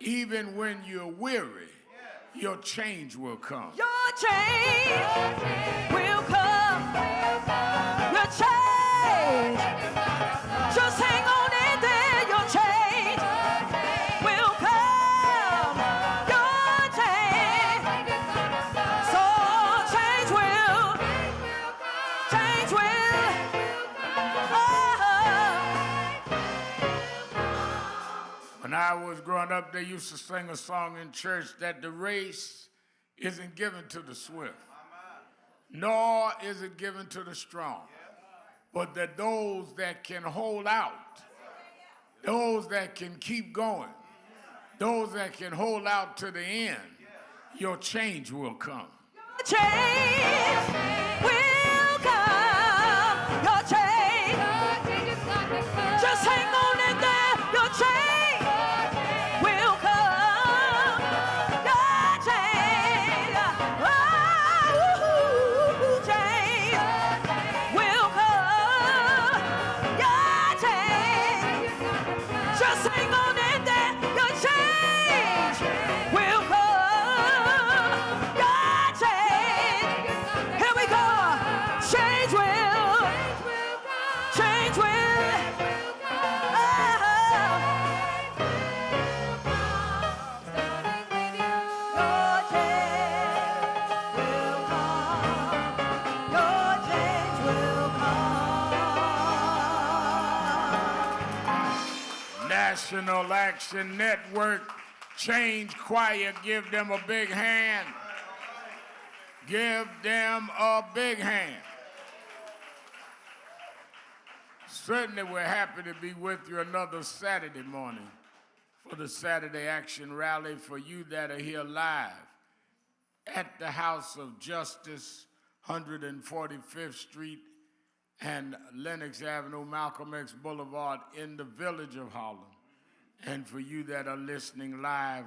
even when you're weary, your change will come.
Your change will come. Your change. Just hang on in there. Your change will come. Your change. So change will. Change will.
When I was growing up, they used to sing a song in church that the race isn't given to the swift, nor is it given to the strong, but that those that can hold out, those that can keep going, those that can hold out to the end, your change will come.
Change will come. Your change. Just hang on in there. Your change will come. Your change. Oh, change will come. Your
National Action Network Change Choir. Give them a big hand. Give them a big hand. Certainly we're happy to be with you another Saturday morning for the Saturday Action Rally. For you that are here live at the House of Justice, 145th Street and Lenox Avenue, Malcolm X Boulevard in the village of Harlem. And for you that are listening live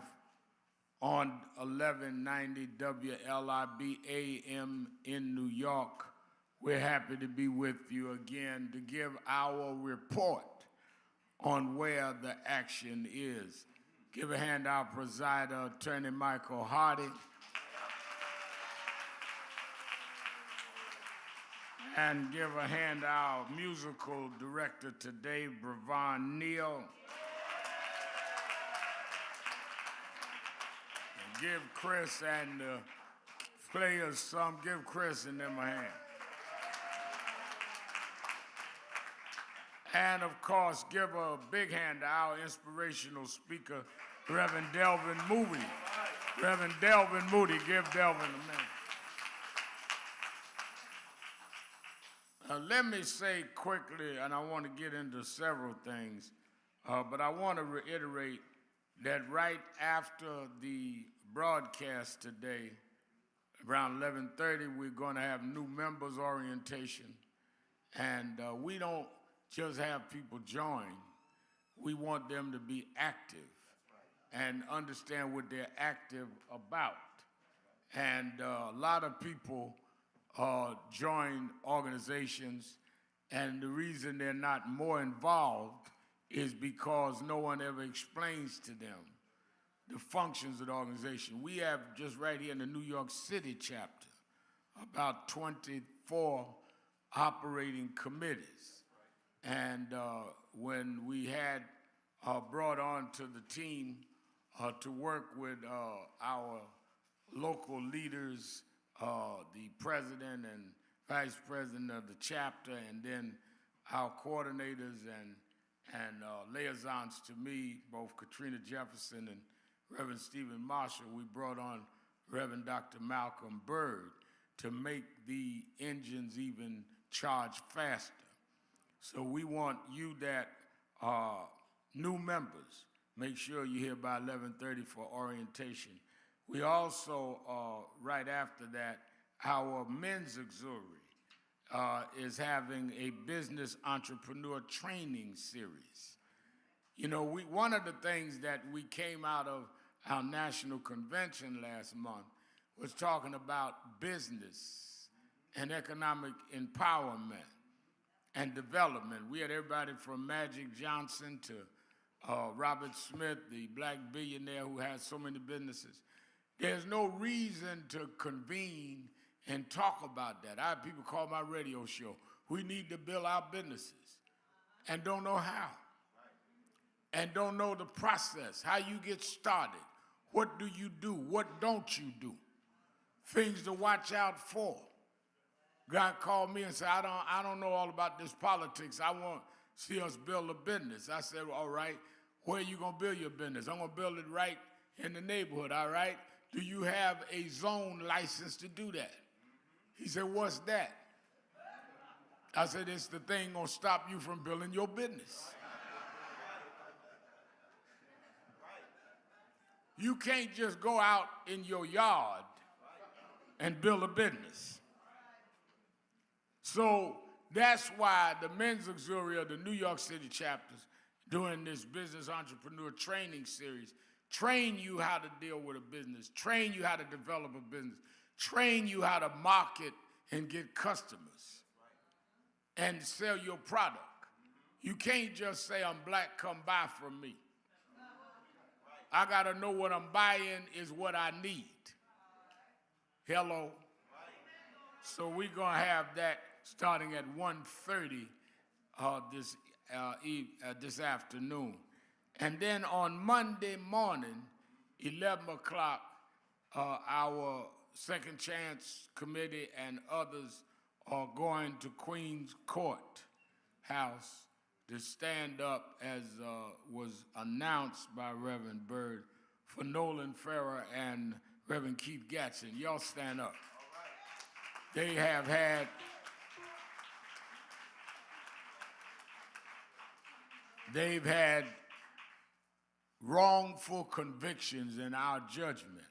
on 1190 WLIB AM in New York, we're happy to be with you again to give our report on where the action is. Give a hand to our presider, Attorney Michael Hardy. And give a hand to our musical director today, Brevon Neal. And give Chris and the players some, give Chris and them a hand. And of course, give a big hand to our inspirational speaker, Reverend Delvin Moody. Reverend Delvin Moody, give Delvin a minute. Let me say quickly, and I want to get into several things, but I want to reiterate that right after the broadcast today, around 11:30, we're going to have new members orientation. And we don't just have people join. We want them to be active and understand what they're active about. And a lot of people join organizations, and the reason they're not more involved is because no one ever explains to them the functions of the organization. We have just right here in the New York City chapter about 24 operating committees. And when we had brought on to the team to work with our local leaders, the president and vice president of the chapter, and then our coordinators and liaisons to me, both Katrina Jefferson and Reverend Stephen Marshall, we brought on Reverend Dr. Malcolm Byrd to make the engines even charge faster. So we want you that are new members, make sure you're here by 11:30 for orientation. We also, right after that, our men's auxiliary is having a business entrepreneur training series. You know, one of the things that we came out of our national convention last month was talking about business and economic empowerment and development. We had everybody from Magic Johnson to Robert Smith, the black billionaire who has so many businesses. There's no reason to convene and talk about that. I have people call my radio show, we need to build our businesses, and don't know how, and don't know the process, how you get started, what do you do, what don't you do, things to watch out for. God called me and said, I don't know all about this politics. I want to see us build a business. I said, well, all right, where are you going to build your business? I'm going to build it right in the neighborhood, all right? Do you have a zone license to do that? He said, what's that? I said, it's the thing going to stop you from building your business. You can't just go out in your yard and build a business. So that's why the men's auxiliary of the New York City chapters doing this business entrepreneur training series, train you how to deal with a business, train you how to develop a business, train you how to market and get customers and sell your product. You can't just say, I'm black, come buy from me. I got to know what I'm buying is what I need. Hello? So we're going to have that starting at 1:30 this afternoon. And then on Monday morning, 11 o'clock, our Second Chance Committee and others are going to Queens Court House to stand up as was announced by Reverend Byrd for Nolan Farrer and Reverend Keith Gatson. Y'all stand up. They have had they've had wrongful convictions in our judgment.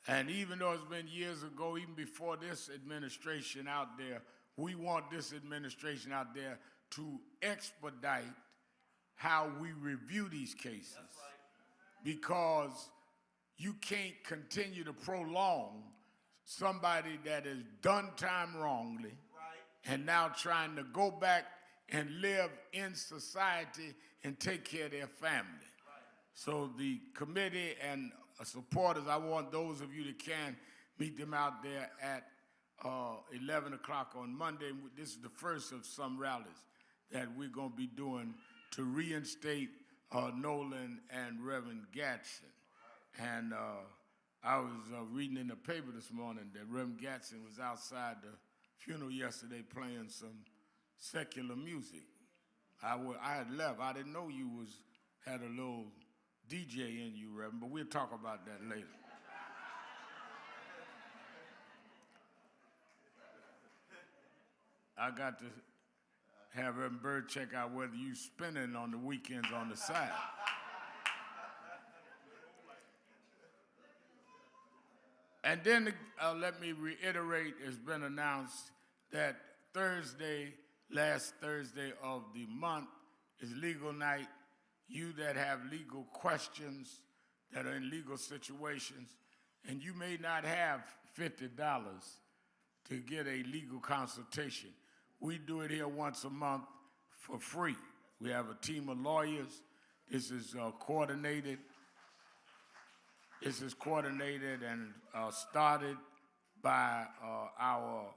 And even though it's been years ago, even before this administration out there, we want this administration out there to expedite how we review these cases. Because you can't continue to prolong somebody that has done time wrongly and now trying to go back and live in society and take care of their family. So the committee and supporters, I want those of you that can meet them out there at 11 o'clock on Monday. This is the first of some rallies that we're going to be doing to reinstate Nolan and Reverend Gatson. And I was reading in the paper this morning that Reverend Gatson was outside the funeral yesterday playing some secular music. I had left. I didn't know you had a little DJ in you, Reverend, but we'll talk about that later. I got to have Reverend Byrd check out whether you spending on the weekends on the side. And then let me reiterate, it's been announced that last Thursday of the month is legal night. You that have legal questions, that are in legal situations, and you may not have $50 to get a legal consultation. We do it here once a month for free. We have a team of lawyers. This is coordinated. This is coordinated and started by our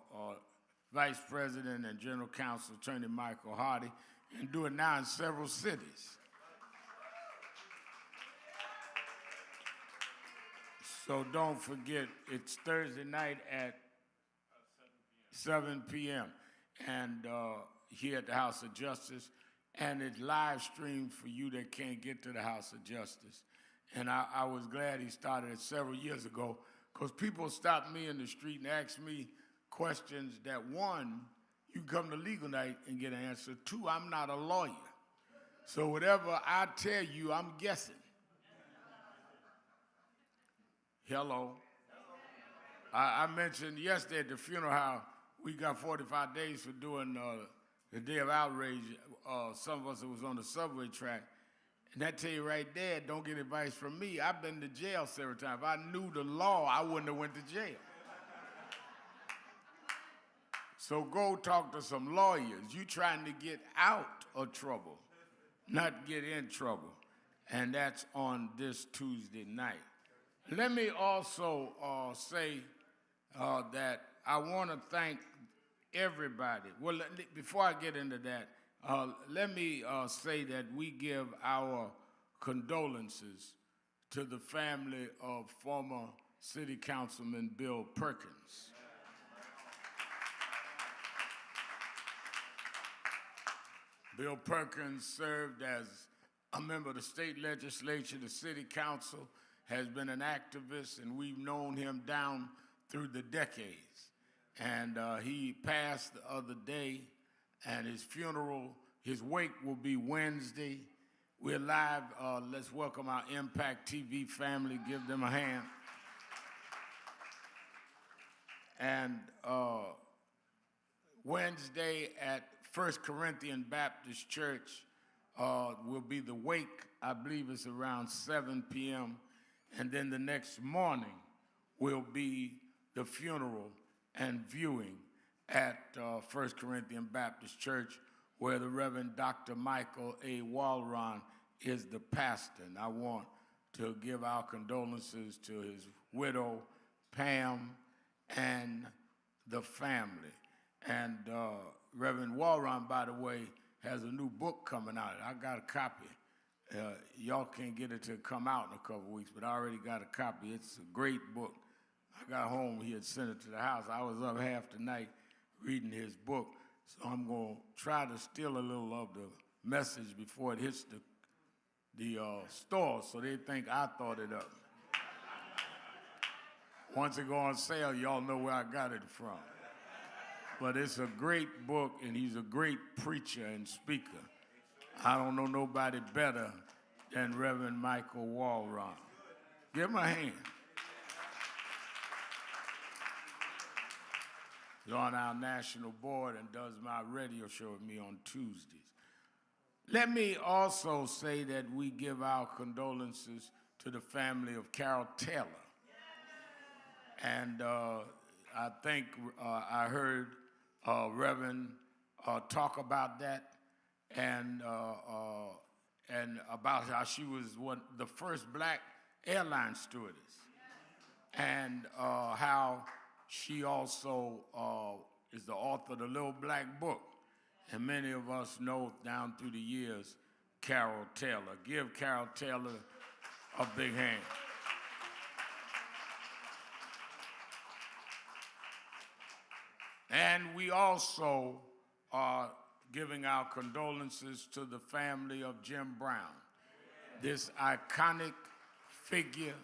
Vice President and General Counsel, Attorney Michael Hardy, and do it now in several cities. So don't forget, it's Thursday night at 7 p.m. and here at the House of Justice, and it's live streamed for you that can't get to the House of Justice. And I was glad he started it several years ago, because people stopped me in the street and asked me questions that, one, you come to legal night and get an answer. Two, I'm not a lawyer. So whatever I tell you, I'm guessing. Hello. I mentioned yesterday at the funeral how we got 45 days for doing the Day of Outrage. Some of us that was on the subway track. And that tell you right there, don't get advice from me. I've been to jail several times. If I knew the law, I wouldn't have went to jail. So go talk to some lawyers. You trying to get out of trouble, not get in trouble. And that's on this Tuesday night. Let me also say that I want to thank everybody. Well, before I get into that, let me say that we give our condolences to the family of former City Councilman Bill Perkins. Bill Perkins served as a member of the state legislature, the city council, has been an activist, and we've known him down through the decades. And he passed the other day, and his funeral, his wake will be Wednesday. We're live. Let's welcome our Impact TV family. Give them a hand. And Wednesday at First Corinthian Baptist Church will be the wake. I believe it's around 7 p.m. And then the next morning will be the funeral and viewing at First Corinthian Baptist Church, where the Reverend Dr. Michael A. Walron is the pastor. And I want to give our condolences to his widow, Pam, and the family. And Reverend Walron, by the way, has a new book coming out. I got a copy. Y'all can't get it to come out in a couple weeks, but I already got a copy. It's a great book. I got home, he had sent it to the house. I was up half the night reading his book, so I'm going to try to steal a little of the message before it hits the store, so they think I thought it up. Once it go on sale, y'all know where I got it from. But it's a great book, and he's a great preacher and speaker. I don't know nobody better than Reverend Michael Walron. Give him a hand. He's on our national board and does my radio show with me on Tuesdays. Let me also say that we give our condolences to the family of Carol Taylor. And I think I heard Reverend talk about that and about how she was the first black airline stewardess, and how she also is the author of the Little Black Book. And many of us know down through the years Carol Taylor. Give Carol Taylor a big hand. And we also are giving our condolences to the family of Jim Brown, this iconic figure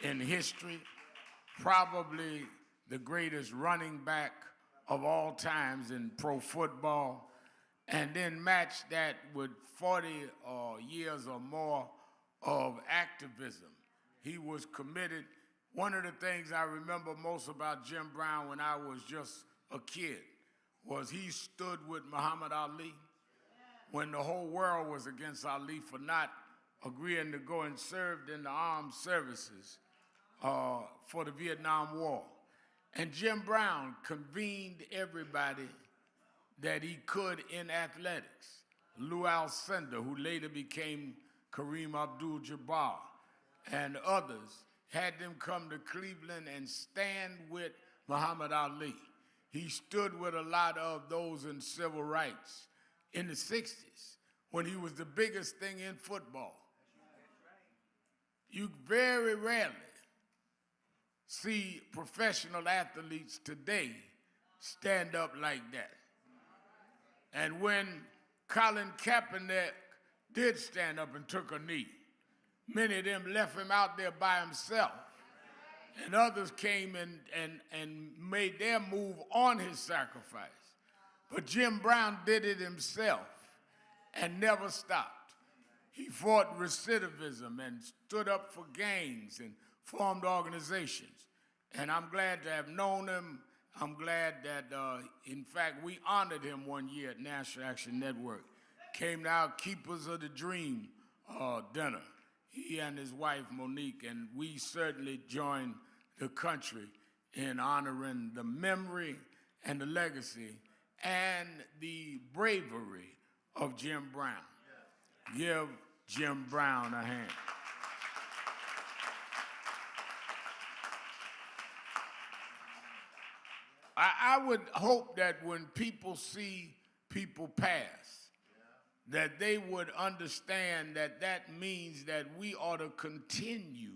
in history, probably the greatest running back of all times in pro football, and then match that with 40 years or more of activism. He was committed. One of the things I remember most about Jim Brown when I was just a kid was he stood with Muhammad Ali when the whole world was against Ali for not agreeing to go and serve in the armed services for the Vietnam War. And Jim Brown convened everybody that he could in athletics. Lou Alcindor, who later became Kareem Abdul-Jabbar, and others, had them come to Cleveland and stand with Muhammad Ali. He stood with a lot of those in civil rights in the 60s when he was the biggest thing in football. You very rarely see professional athletes today stand up like that. And when Colin Kaepernick did stand up and took a knee, many of them left him out there by himself. And others came and made their move on his sacrifice. But Jim Brown did it himself and never stopped. He fought recidivism and stood up for gangs and formed organizations. And I'm glad to have known him. I'm glad that, in fact, we honored him one year at National Action Network. Came to our Keepers of the Dream dinner, he and his wife, Monique, and we certainly joined the country in honoring the memory and the legacy and the bravery of Jim Brown. Give Jim Brown a hand. I would hope that when people see people pass, that they would understand that that means that we ought to continue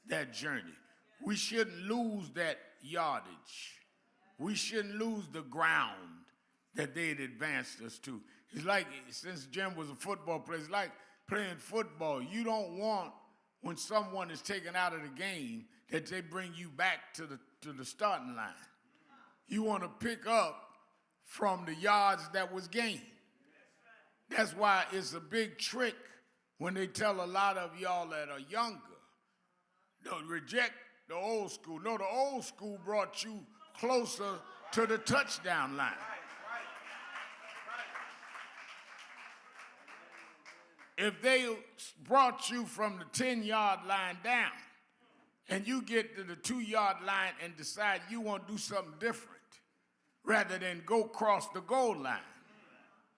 that journey. We shouldn't lose that yardage. We shouldn't lose the ground that they had advanced us to. It's like, since Jim was a football player, it's like playing football. You don't want, when someone is taken out of the game, that they bring you back to the starting line. You want to pick up from the yards that was gained. That's why it's a big trick when they tell a lot of y'all that are younger, don't reject the old school. No, the old school brought you closer to the touchdown line. If they brought you from the 10-yard line down and you get to the 2-yard line and decide you want to do something different rather than go cross the goal line,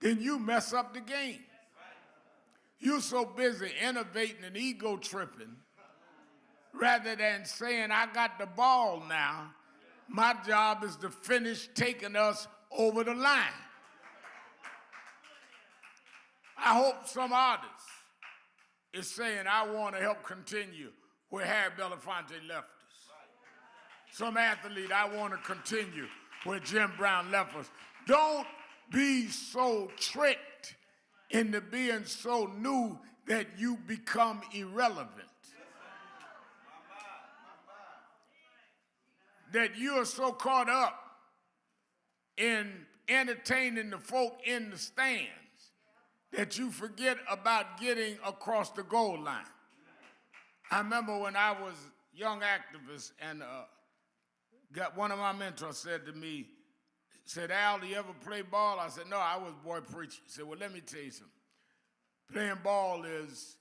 then you mess up the game. You're so busy innovating and ego tripping rather than saying, I got the ball now. My job is to finish taking us over the line. I hope some artist is saying, I want to help continue where Harry Belafonte left us. Some athlete, I want to continue where Jim Brown left us. Don't be so tricked into being so new that you become irrelevant. That you are so caught up in entertaining the folk in the stands that you forget about getting across the goal line. I remember when I was a young activist and got one of my mentors said to me, said, Al, do you ever play ball? I said, no, I was boy preaching. He said, well, let me tell you something. Playing ball is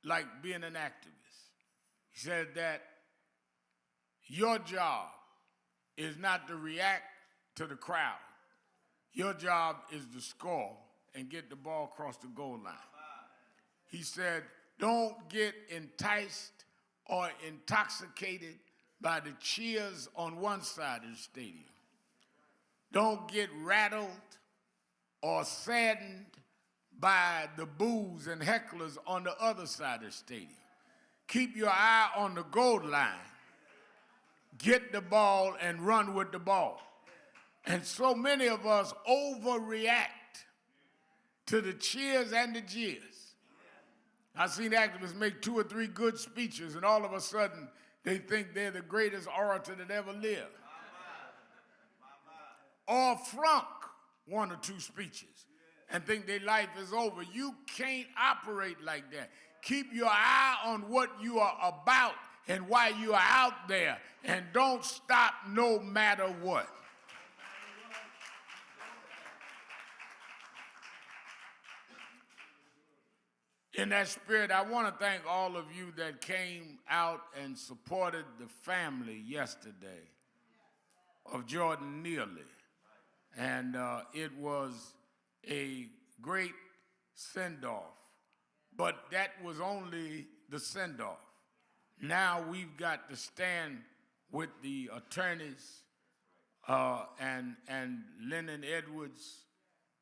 like being an activist. He said that your job is not to react to the crowd. Your job is to score and get the ball across the goal line. He said, don't get enticed or intoxicated by the cheers on one side of the stadium. Don't get rattled or saddened by the boos and hecklers on the other side of the stadium. Keep your eye on the goal line. Get the ball and run with the ball. And so many of us overreact to the cheers and the jeers. I've seen activists make 2 or 3 good speeches, and all of a sudden, they think they're the greatest orator that ever lived. Or flunk 1 or 2 speeches and think their life is over. You can't operate like that. Keep your eye on what you are about and why you are out there, and don't stop no matter what. In that spirit, I want to thank all of you that came out and supported the family yesterday of Jordan Neely. And it was a great send-off, but that was only the send-off. Now we've got to stand with the attorneys and Lennon Edwards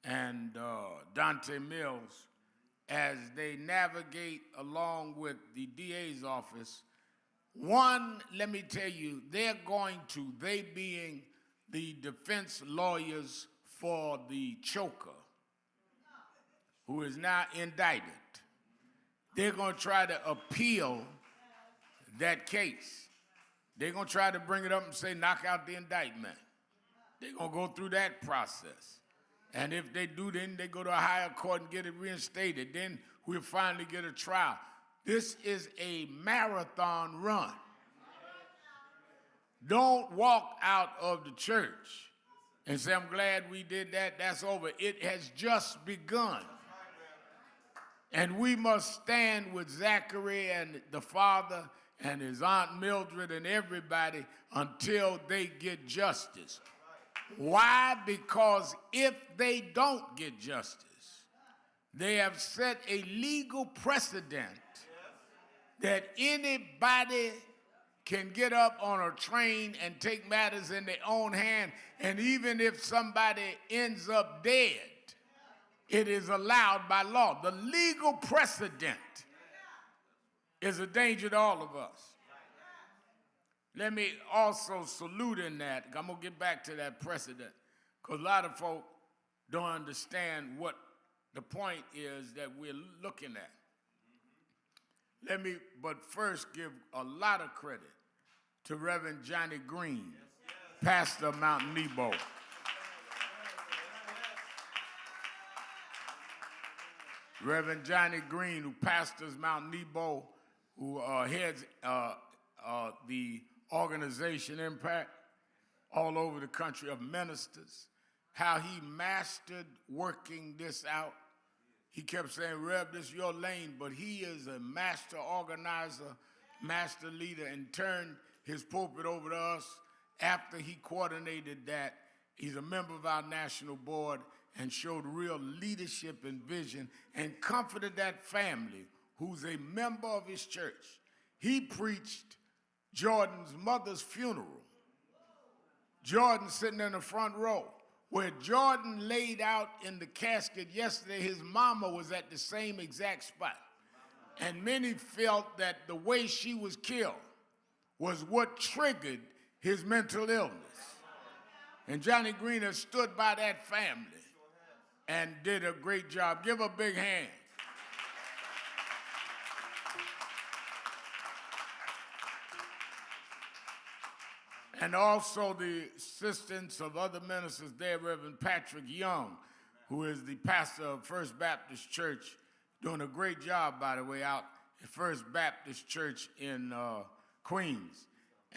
and Dante Mills as they navigate along with the DA's office. One, let me tell you, they being the defense lawyers for the choker, who is now indicted, they're going to try to appeal that case. They're going to try to bring it up and say, knock out the indictment. They're going to go through that process. And if they do, then they go to a higher court and get it reinstated. Then we'll finally get a trial. This is a marathon run. Don't walk out of the church and say, I'm glad we did that. That's over. It has just begun. And we must stand with Zachary and the father and his Aunt Mildred and everybody until they get justice. Why? Because if they don't get justice, they have set a legal precedent that anybody can get up on a train and take matters in their own hand, and even if somebody ends up dead, it is allowed by law. The legal precedent is a danger to all of us. Let me also salute in that. I'm going to get back to that precedent, because a lot of folk don't understand what the point is that we're looking at. Let me, but first, give a lot of credit to Reverend Johnny Green, pastor of Mount Nebo. Reverend Johnny Green, who pastors Mount Nebo, who heads the organization Impact all over the country of ministers, how he mastered working this out. He kept saying, Rev, this is your lane, but he is a master organizer, master leader, and turned his pulpit over to us after he coordinated that. He's a member of our national board and showed real leadership and vision and comforted that family who's a member of his church. He preached Jordan's mother's funeral. Jordan sitting in the front row. Where Jordan laid out in the casket yesterday, his mama was at the same exact spot. And many felt that the way she was killed was what triggered his mental illness. And Johnny Green has stood by that family and did a great job. Give a big hand. And also the assistance of other ministers there, Reverend Patrick Young, who is the pastor of First Baptist Church, doing a great job, by the way, out at First Baptist Church in Queens.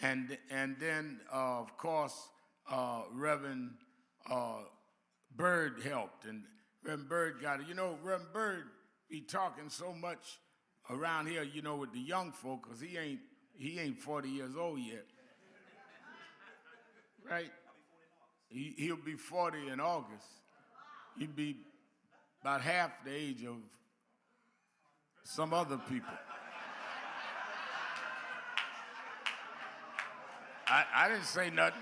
And then, of course, Reverend Bird helped, and Reverend Bird got it. You know, Reverend Bird be talking so much around here, you know, with the young folk, because he ain't 40 years old yet. Right? He'll be 40 in August. He'd be about half the age of some other people. I didn't say nothing.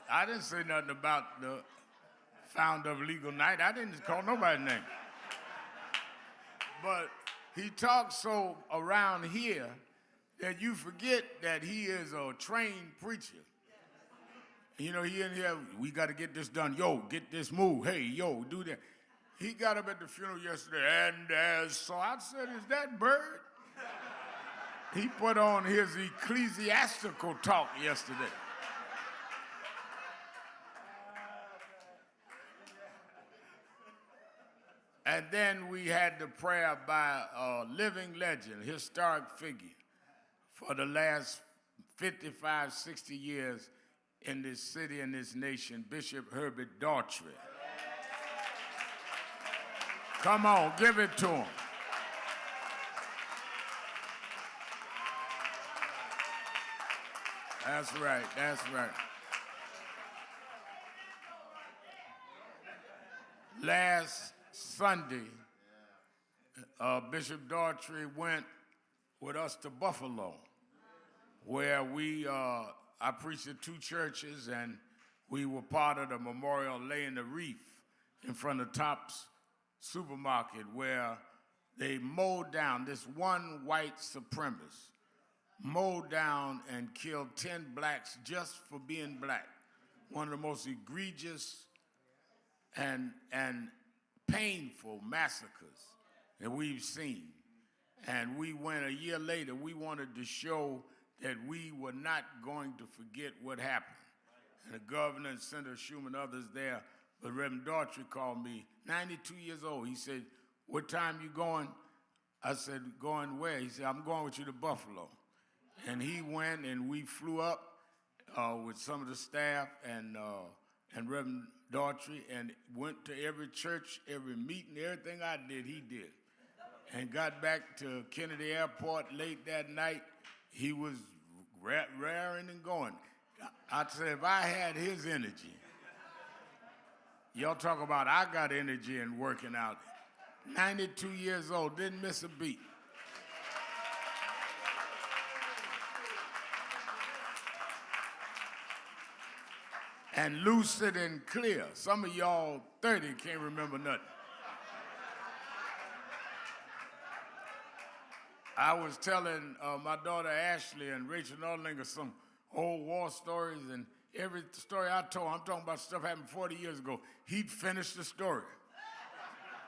I didn't say nothing about the founder of Legal Night. I didn't call nobody's name. But he talks so around here that you forget that he is a trained preacher. You know, he in here, we got to get this done. Yo, get this move. Hey, yo, do that. He got up at the funeral yesterday, and so I said, is that Bird? He put on his ecclesiastical talk yesterday. And then we had the prayer by a living legend, historic figure, for the last 55, 60 years in this city and this nation, Bishop Herbert Daughtry. Come on, give it to him. That's right, that's right. Last Sunday, Bishop Daughtry went with us to Buffalo, where I preached at 2 churches, and we were part of the memorial laying the wreath in front of Tops Supermarket, where they mowed down this one white supremacist, mowed down and killed 10 blacks just for being black. One of the most egregious and painful massacres that we've seen. And we went a year later, we wanted to show that we were not going to forget what happened. And the governor and Senator Schumer and others there, but Reverend Daughtry called me, 92 years old. He said, what time you going? I said, going where? He said, I'm going with you to Buffalo. And he went, and we flew up with some of the staff and Reverend Daughtry, and went to every church, every meeting, everything I did, he did. And got back to Kennedy Airport late that night. He was raring and going. I said, if I had his energy, y'all talk about I got energy and working out. 92 years old, didn't miss a beat. And lucid and clear. Some of y'all 30 can't remember nothing. I was telling my daughter Ashley and Rachel Nordlinger some old war stories, and every story I told, I'm talking about stuff happened 40 years ago, he'd finish the story.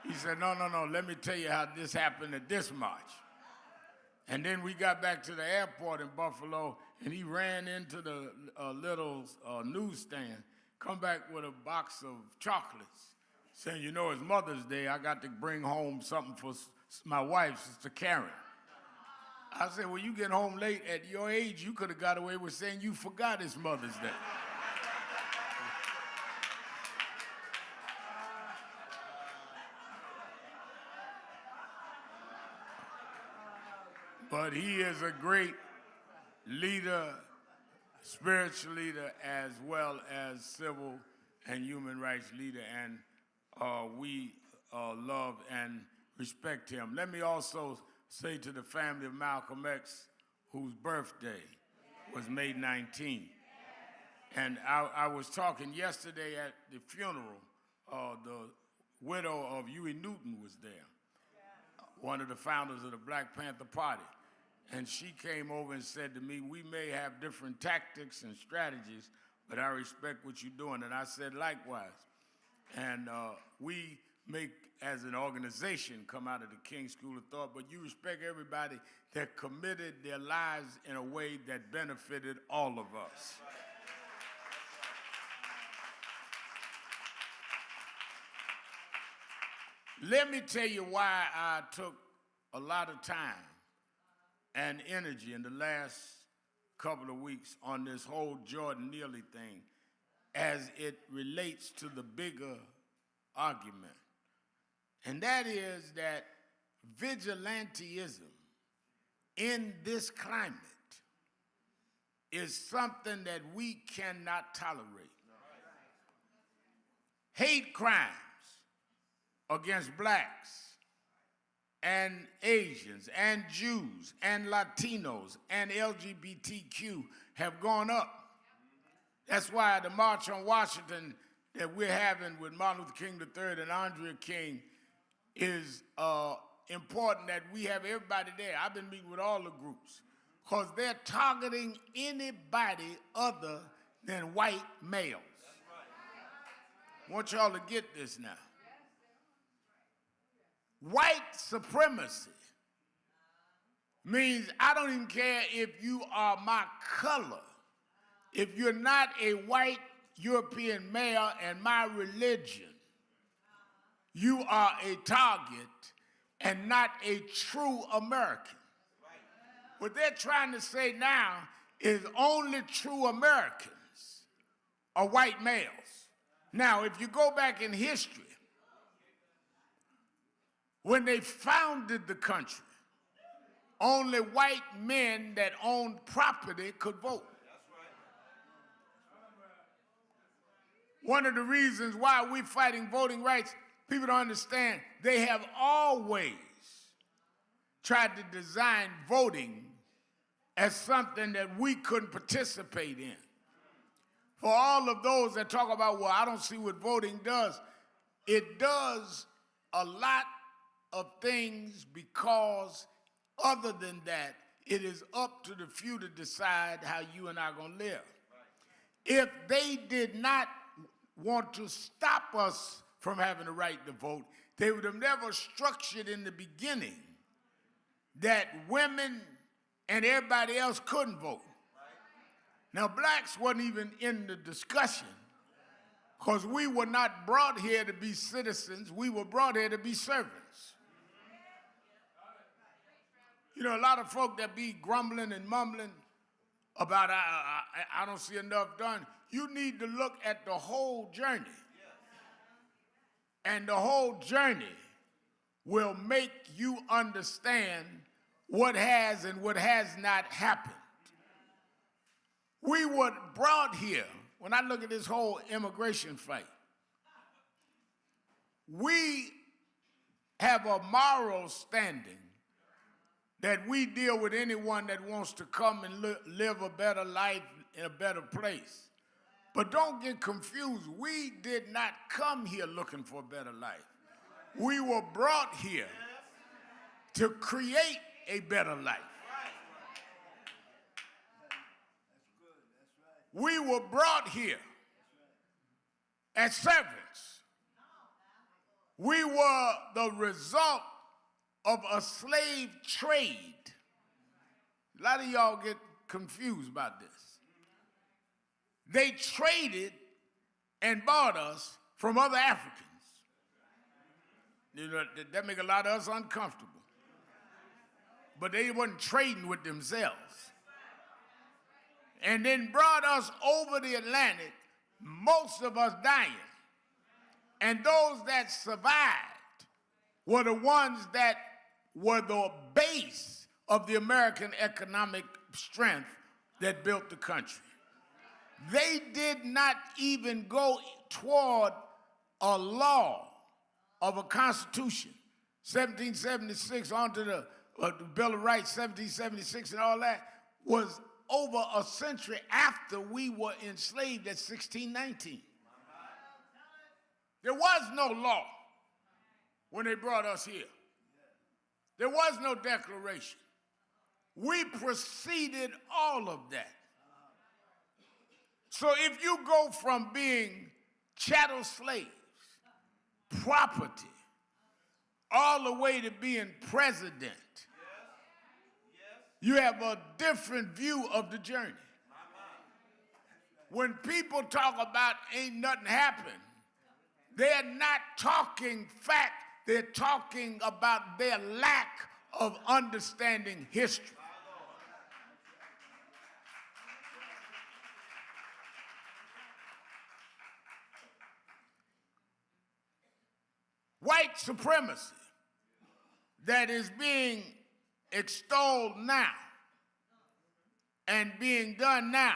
He said, no, let me tell you how this happened at this march. And then we got back to the airport in Buffalo, and he ran into the little newsstand, come back with a box of chocolates, saying, you know, it's Mother's Day, I got to bring home something for my wife, Sister Karen. I said, well, you get home late. At your age, you could have got away with saying you forgot it's Mother's Day. But he is a great leader, spiritual leader, as well as civil and human rights leader, and we love and respect him. Let me also say to the family of Malcolm X, whose birthday was May 19th. And I was talking yesterday at the funeral, the widow of Huey Newton was there, one of the founders of the Black Panther Party. And she came over and said to me, we may have different tactics and strategies, but I respect what you're doing. And I said likewise. And we make, as an organization, come out of the King School of Thought, but you respect everybody that committed their lives in a way that benefited all of us. Let me tell you why I took a lot of time and energy in the last couple of weeks on this whole Jordan Neely thing as it relates to the bigger argument. And that is that vigilantism in this climate is something that we cannot tolerate. Hate crimes against blacks and Asians and Jews and Latinos and LGBTQ have gone up. That's why the March on Washington that we're having with Martin Luther King III and Andrea King is important that we have everybody there. I've been meeting with all the groups because they're targeting anybody other than white males. I want y'all to get this now. White supremacy means I don't even care if you are my color. If you're not a white European male and my religion, you are a target and not a true American. What they're trying to say now is only true Americans are white males. Now, if you go back in history, when they founded the country, only white men that owned property could vote. One of the reasons why we're fighting voting rights, people don't understand, they have always tried to design voting as something that we couldn't participate in. For all of those that talk about, well, I don't see what voting does, it does a lot of things because other than that, it is up to the few to decide how you and I are going to live. If they did not want to stop us from having the right to vote, they would have never structured in the beginning that women and everybody else couldn't vote. Now, blacks wasn't even in the discussion because we were not brought here to be citizens. We were brought here to be servants. You know, a lot of folk that be grumbling and mumbling about I don't see enough done. You need to look at the whole journey. And the whole journey will make you understand what has and what has not happened. We were brought here, when I look at this whole immigration fight, we have a moral standing that we deal with anyone that wants to come and live a better life in a better place. But don't get confused. We did not come here looking for a better life. We were brought here to create a better life. We were brought here as servants. We were the result of a slave trade. A lot of y'all get confused about this. They traded and bought us from other Africans. You know, that make a lot of us uncomfortable. But they wasn't trading with themselves. And then brought us over the Atlantic, most of us dying. And those that survived were the ones that were the base of the American economic strength that built the country. They did not even go toward a law of a constitution. 1776 onto the Bill of Rights, 1776 and all that, was over a century after we were enslaved at 1619. There was no law when they brought us here. There was no declaration. We preceded all of that. So if you go from being chattel slaves, property, all the way to being president, you have a different view of the journey. When people talk about ain't nothing happened, they're not talking fact, they're talking about their lack of understanding history. White supremacy that is being extolled now and being done now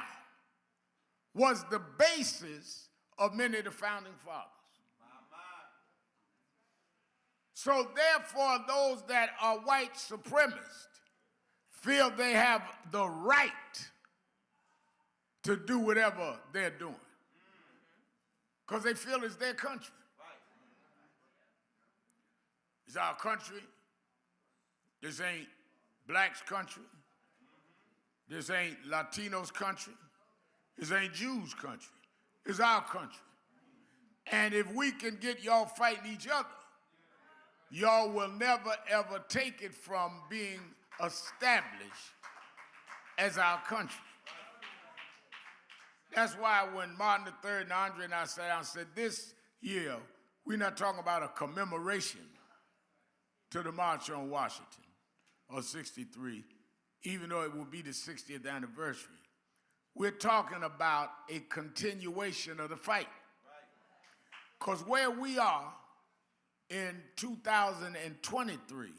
was the basis of many of the founding fathers. So therefore, those that are white supremacists feel they have the right to do whatever they're doing because they feel it's their country. It's our country. This ain't blacks' country. This ain't Latinos' country. This ain't Jews' country. It's our country. And if we can get y'all fighting each other, y'all will never, ever take it from being established as our country. That's why when Martin III and Andre and I sat down and said, this year, we're not talking about a commemoration to the March on Washington of '63, even though it will be the 60th anniversary. We're talking about a continuation of the fight. Because where we are in 2023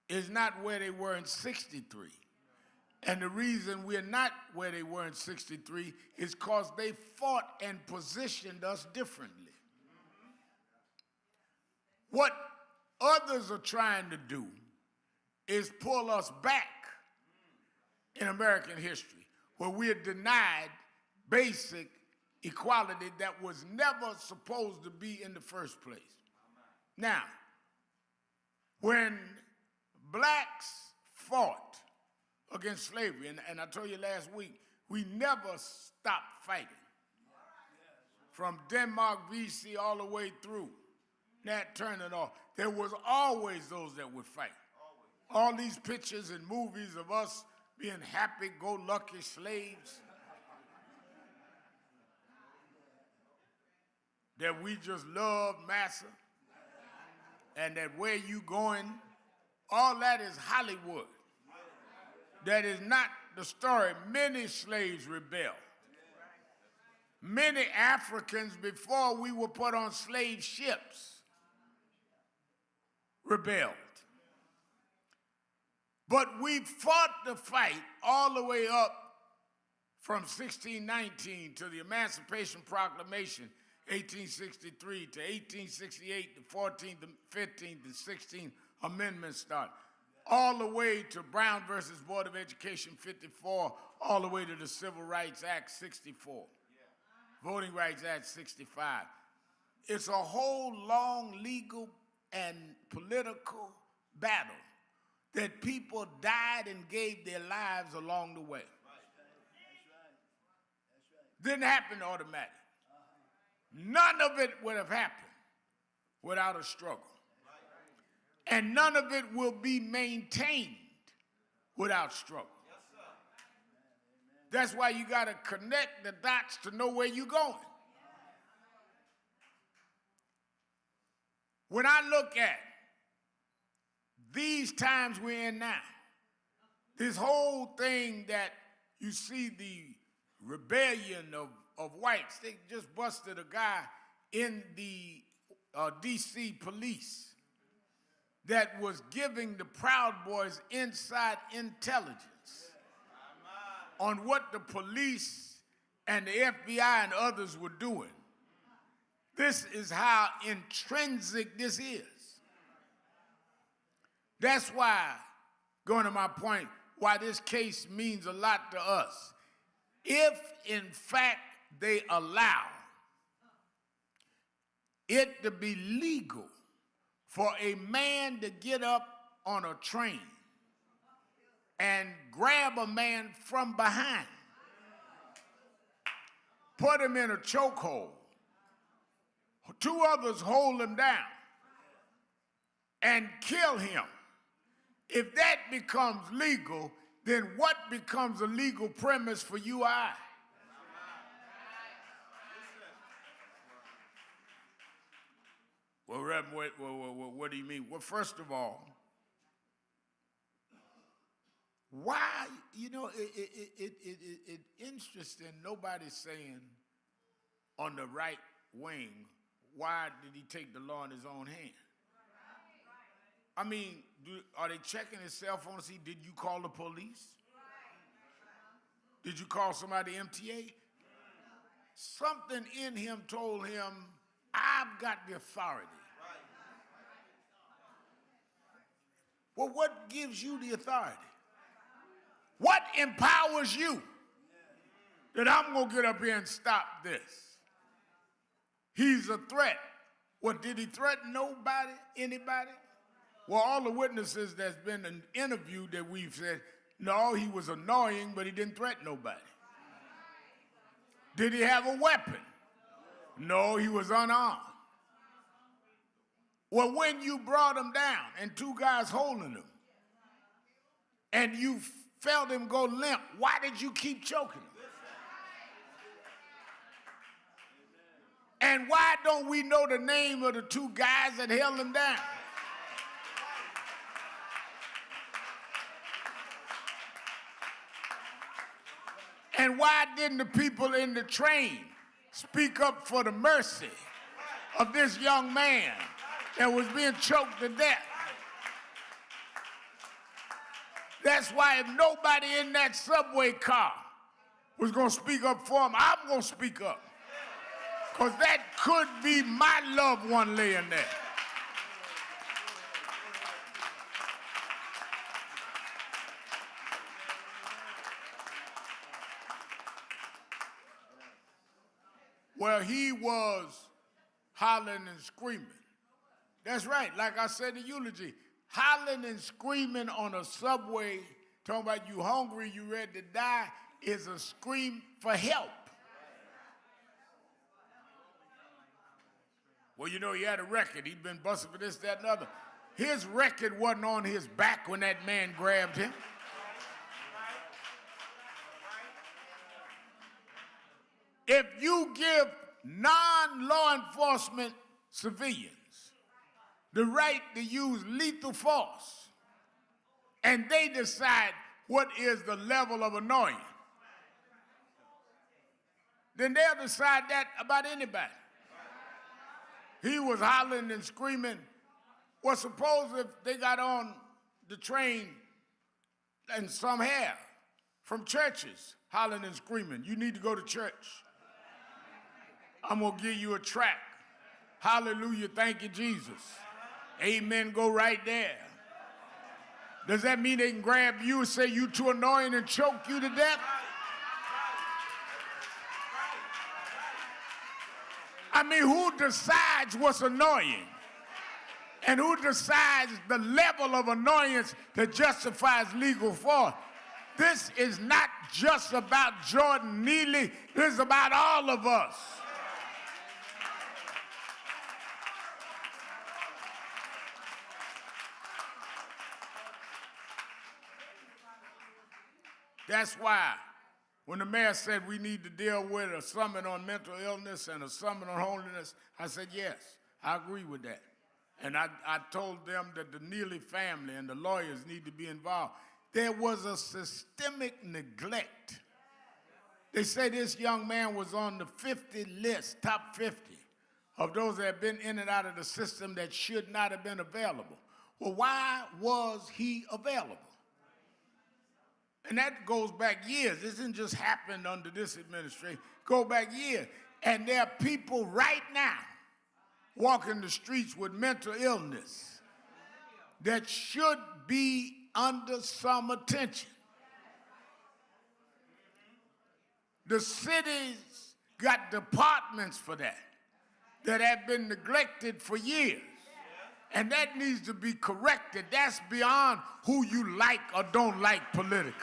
is not where they were in '63. And the reason we're not where they were in '63 is because they fought and positioned us differently. What others are trying to do is pull us back in American history, where we are denied basic equality that was never supposed to be in the first place. Now, when blacks fought against slavery, and I told you last week, we never stopped fighting. From Denmark, VC, all the way through Nat Turner and all, there was always those that would fight. All these pictures and movies of us being happy-go-lucky slaves that we just love massa and that where you going, all that is Hollywood. That is not the story. Many slaves rebelled. Many Africans, before we were put on slave ships, rebelled. But we fought the fight all the way up from 1619 to the Emancipation Proclamation, 1863, to 1868, the 14th, the 15th, the 16th Amendment started. All the way to Brown versus Board of Education 54, all the way to the Civil Rights Act 64, Voting Rights Act 65. It's a whole long legal and political battle that people died and gave their lives along the way. Didn't happen automatically. None of it would have happened without a struggle. And none of it will be maintained without struggle. That's why you got to connect the dots to know where you're going. When I look at these times we're in now, this whole thing that you see the rebellion of whites, they just busted a guy in the D.C. police that was giving the Proud Boys inside intelligence on what the police and the FBI and others were doing. This is how intrinsic this is. That's why, going to my point, why this case means a lot to us. If, in fact, they allow it to be legal for a man to get up on a train and grab a man from behind put him in a chokehold. 2 others hold him down and kill him. If that becomes legal, then what becomes a legal premise for you or I? Well, Reverend, what do you mean? Well, first of all, why, it's interesting, nobody's saying on the right wing, why did he take the law in his own hand? I mean, are they checking his cell phone to see, did you call the police? Did you call somebody MTA? Something in him told him, I've got the authority. Well, what gives you the authority? What empowers you that I'm going to get up here and stop this? He's a threat. What, did he threaten nobody, anybody? Well, all the witnesses that's been interviewed that we've said, no, he was annoying, but he didn't threaten nobody. Did he have a weapon? No, he was unarmed. Well, when you brought him down and 2 guys holding him, and you felt him go limp, why did you keep choking him? And why don't we know the name of the 2 guys that held him down? And why didn't the people in the train speak up for the mercy of this young man that was being choked to death? That's why if nobody in that subway car was going to speak up for him, I'm going to speak up. Because that could be my loved one laying there. Well, he was hollering and screaming. That's right, like I said in the eulogy, hollering and screaming on a subway, talking about you hungry, you ready to die, is a scream for help. Well, he had a record. He'd been busted for this, that, and other. His record wasn't on his back when that man grabbed him. If you give non-law enforcement civilians the right to use lethal force, and they decide what is the level of annoyance, then they'll decide that about anybody. He was hollering and screaming. Well, suppose if they got on the train and some have from churches hollering and screaming, you need to go to church. I'm going to give you a tract. Hallelujah, thank you, Jesus. Amen, go right there. Does that mean they can grab you and say you too annoying and choke you to death? I mean, who decides what's annoying? And who decides the level of annoyance that justifies legal force? This is not just about Jordan Neely. This is about all of us. That's why when the mayor said we need to deal with a summit on mental illness and a summit on holiness, I said, yes, I agree with that. And I told them that the Neely family and the lawyers need to be involved. There was a systemic neglect. They say this young man was on the 50 list, top 50, of those that have been in and out of the system that should not have been available. Well, why was he available? And that goes back years. This didn't just happen under this administration. Go back years. And there are people right now walking the streets with mental illness that should be under some attention. The cities got departments for that have been neglected for years. And that needs to be corrected. That's beyond who you like or don't like politically.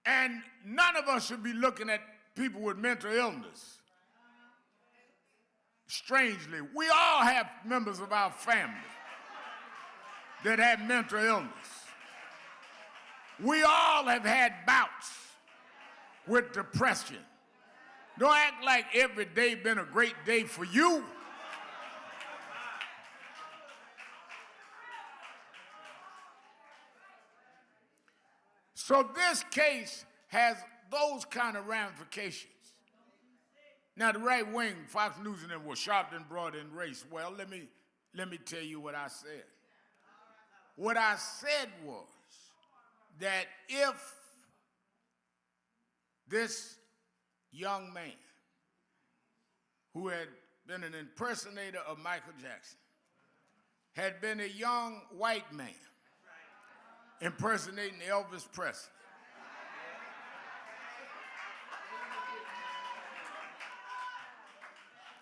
And none of us should be looking at people with mental illness strangely. We all have members of our family that have mental illness. We all have had bouts with depression. Don't act like every day been a great day for you. So this case has those kind of ramifications. Now the right wing, Fox News and them, well, Sharpton brought in race. Well, let me tell you what I said. What I said was that if this young man who had been an impersonator of Michael Jackson had been a young white man impersonating Elvis Presley,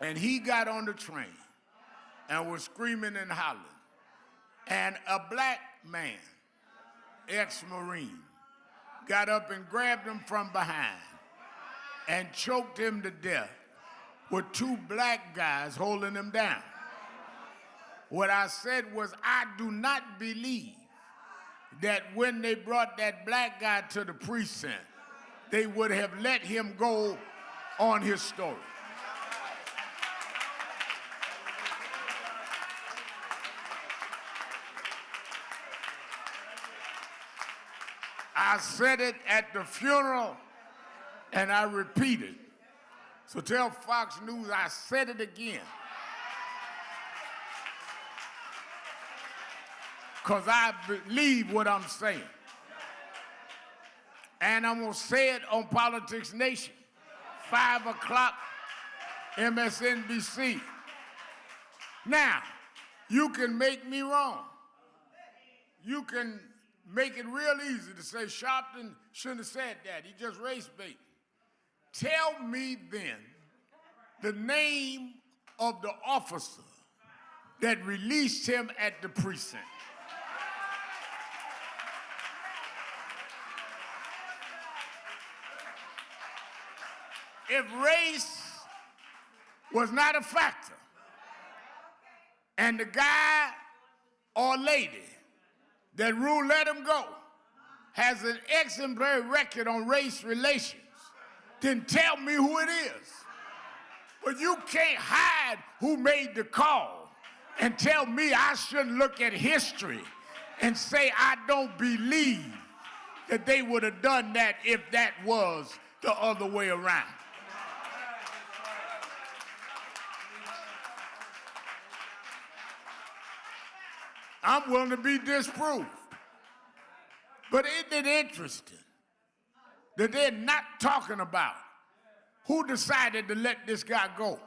and he got on the train and was screaming and hollering, and a black man, ex-Marine, got up and grabbed him from behind and choked him to death with two black guys holding him down. What I said was, I do not believe that when they brought that black guy to the precinct, they would have let him go on his story. I said it at the funeral, and I repeat it. So tell Fox News I said it again. Because I believe what I'm saying. And I'm going to say it on Politics Nation, 5 o'clock, MSNBC. Now, you can make me wrong. You can make it real easy to say Sharpton shouldn't have said that. He just race bait. Tell me then the name of the officer that released him at the precinct. If race was not a factor, and the guy or lady that rule let him go has an exemplary record on race relations, then tell me who it is. But you can't hide who made the call and tell me I shouldn't look at history and say I don't believe that they would have done that if that was the other way around. I'm willing to be disproved. But isn't it interesting that they're not talking about who decided to let this guy go?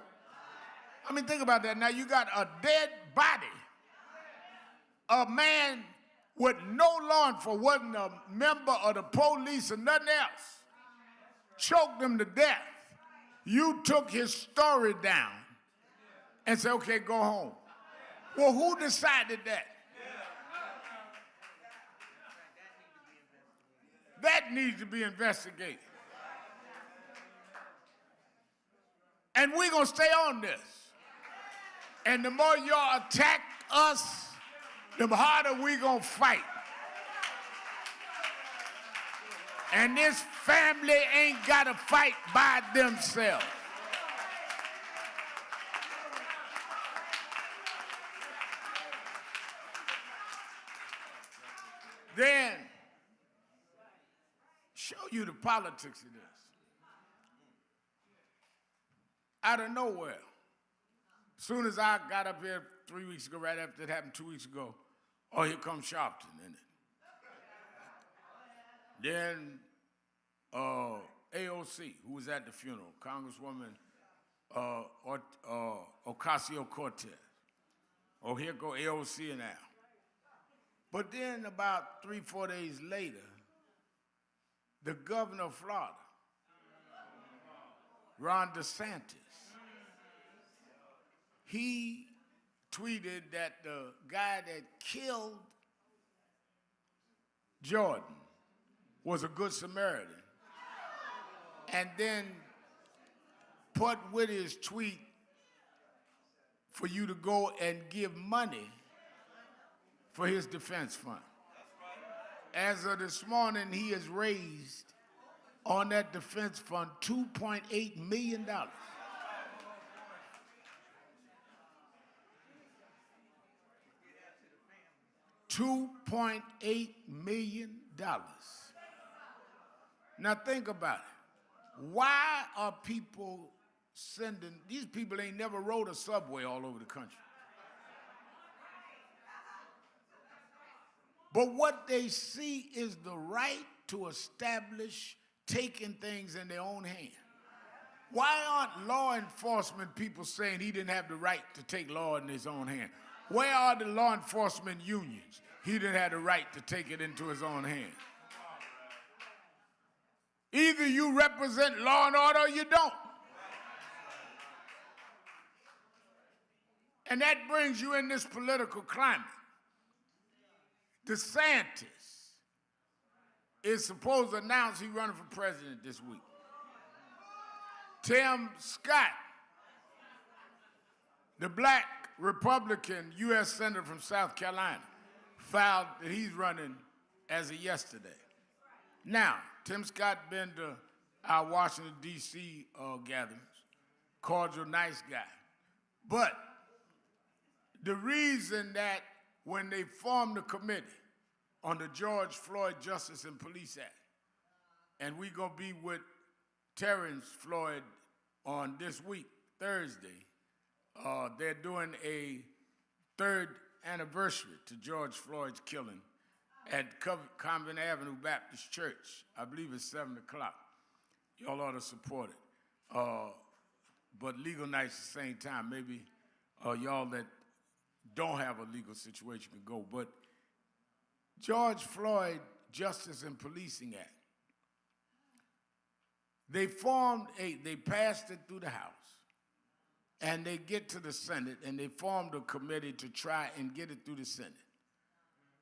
I mean, think about that. Now, you got a dead body. A man with no law enforcement, wasn't a member of the police or nothing else, choked him to death. You took his story down and said, okay, go home. Well, who decided that? That needs to be investigated. And we're going to stay on this. And the more y'all attack us, the harder we're going to fight. And this family ain't got to fight by themselves. Then, show you the politics of this. Out of nowhere, as soon as I got up here 3 weeks ago, right after it happened 2 weeks ago, oh, here comes Sharpton in it. Then AOC, who was at the funeral, Congresswoman Ocasio-Cortez. Oh, here go AOC now. But then about 3-4 days later, the governor of Florida, Ron DeSantis, he tweeted that the guy that killed Jordan was a good Samaritan and then put with his tweet for you to go and give money for his defense fund. As of this morning, he has raised on that defense fund $2.8 million. $2.8 million. Now think about it. Why are people sending, these people ain't never rode a subway all over the country. But what they see is the right to establish taking things in their own hand. Why aren't law enforcement people saying he didn't have the right to take law in his own hand? Where are the law enforcement unions? He didn't have the right to take it into his own hand. Either you represent law and order or you don't. And that brings you in this political climate. DeSantis is supposed to announce he's running for president this week. Tim Scott, the black Republican U.S. Senator from South Carolina, filed that he's running as of yesterday. Now, Tim Scott been to our Washington, D.C. gatherings, cordial, nice guy. But the reason that when they formed the committee on the George Floyd Justice and Police Act, and we're going to be with Terrence Floyd on this week, Thursday, they're doing a third anniversary to George Floyd's killing at Convent Avenue Baptist Church. I believe it's 7 o'clock. Y'all ought to support it. But legal nights at the same time. Maybe y'all that don't have a legal situation can go. But George Floyd Justice and Policing Act, they passed it through the House, and they get to the Senate, and they formed a committee to try and get it through the Senate.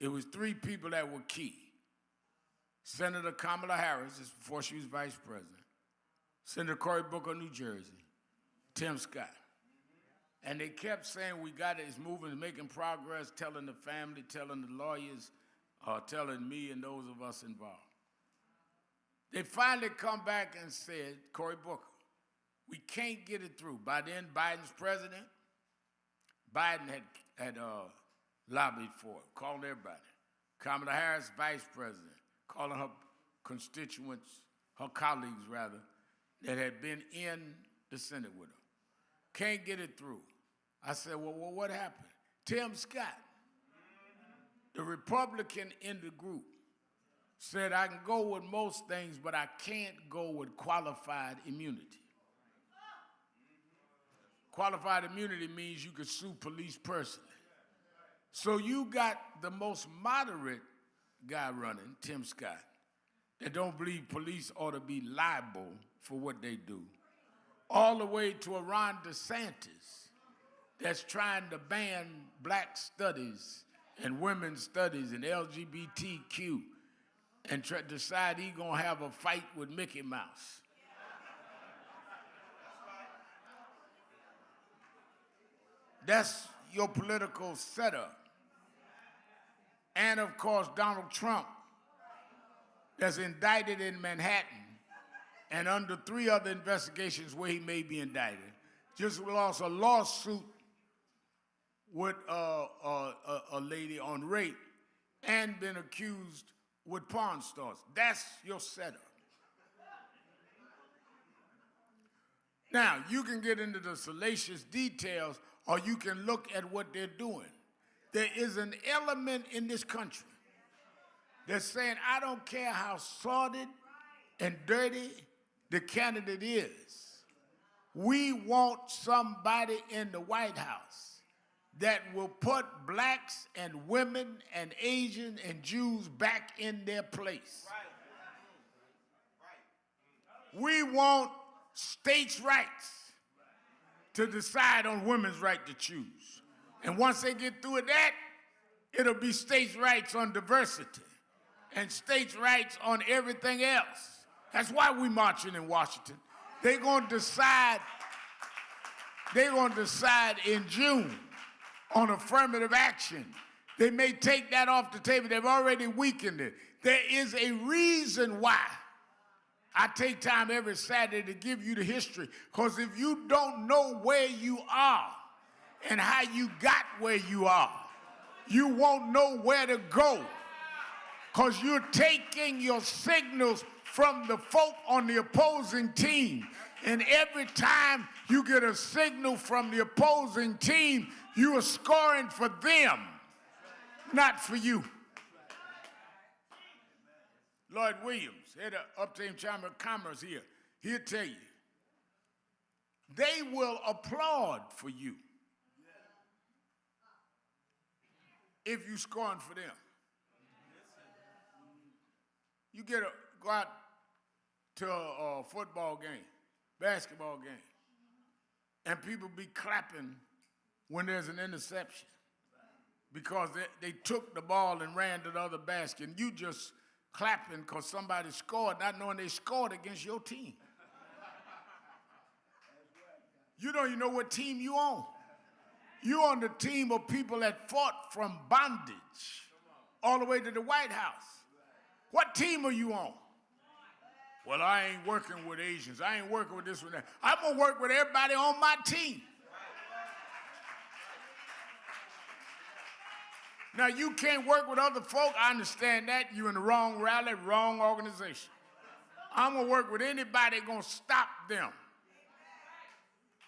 It was 3 people that were key. Senator Kamala Harris, this before she was vice president, Senator Cory Booker, New Jersey, Tim Scott. And they kept saying, we got it, it's moving, it's making progress, telling the family, telling the lawyers, telling me and those of us involved. They finally come back and said, Cory Booker, we can't get it through. By then, Biden's president. Biden had lobbied for it, calling everybody. Kamala Harris, vice president, calling her constituents, her colleagues rather, that had been in the Senate with her. Can't get it through. I said, well, what happened? Tim Scott, the Republican in the group, said I can go with most things, but I can't go with qualified immunity. Qualified immunity means you could sue police personally. So you got the most moderate guy running, Tim Scott, that don't believe police ought to be liable for what they do, all the way to a Ron DeSantis that's trying to ban black studies and women's studies and LGBTQ and decide he's going to have a fight with Mickey Mouse. That's your political setup. And of course, Donald Trump, that's indicted in Manhattan and under 3 other investigations where he may be indicted, just lost a lawsuit with a lady on rape and been accused with pawn stores. That's your setup. Now, you can get into the salacious details or you can look at what they're doing. There is an element in this country that's saying, I don't care how sordid and dirty the candidate is. We want somebody in the White House that will put blacks and women and Asians and Jews back in their place. We want states' rights to decide on women's right to choose. And once they get through with that, it'll be states' rights on diversity and states' rights on everything else. That's why we marching in Washington. They're going to decide in June on affirmative action. They may take that off the table. They've already weakened it. There is a reason why I take time every Saturday to give you the history. Because if you don't know where you are and how you got where you are, you won't know where to go. Because you're taking your signals from the folk on the opposing team. And every time you get a signal from the opposing team, you are scoring for them, not for you. Lloyd Williams, head of Uptown Chamber of Commerce here, he'll tell you, they will applaud for you if you're scoring for them. You go out to a football game, basketball game, and people be clapping when there's an interception because they took the ball and ran to the other basket, and you just clapping because somebody scored, not knowing they scored against your team. You don't even know what team you on. You on the team of people that fought from bondage all the way to the White House. What team are you on? Well, I ain't working with Asians. I ain't working with this one. That. I'm going to work with everybody on my team. Now, you can't work with other folk. I understand that. You're in the wrong rally, wrong organization. I'm going to work with anybody going to stop them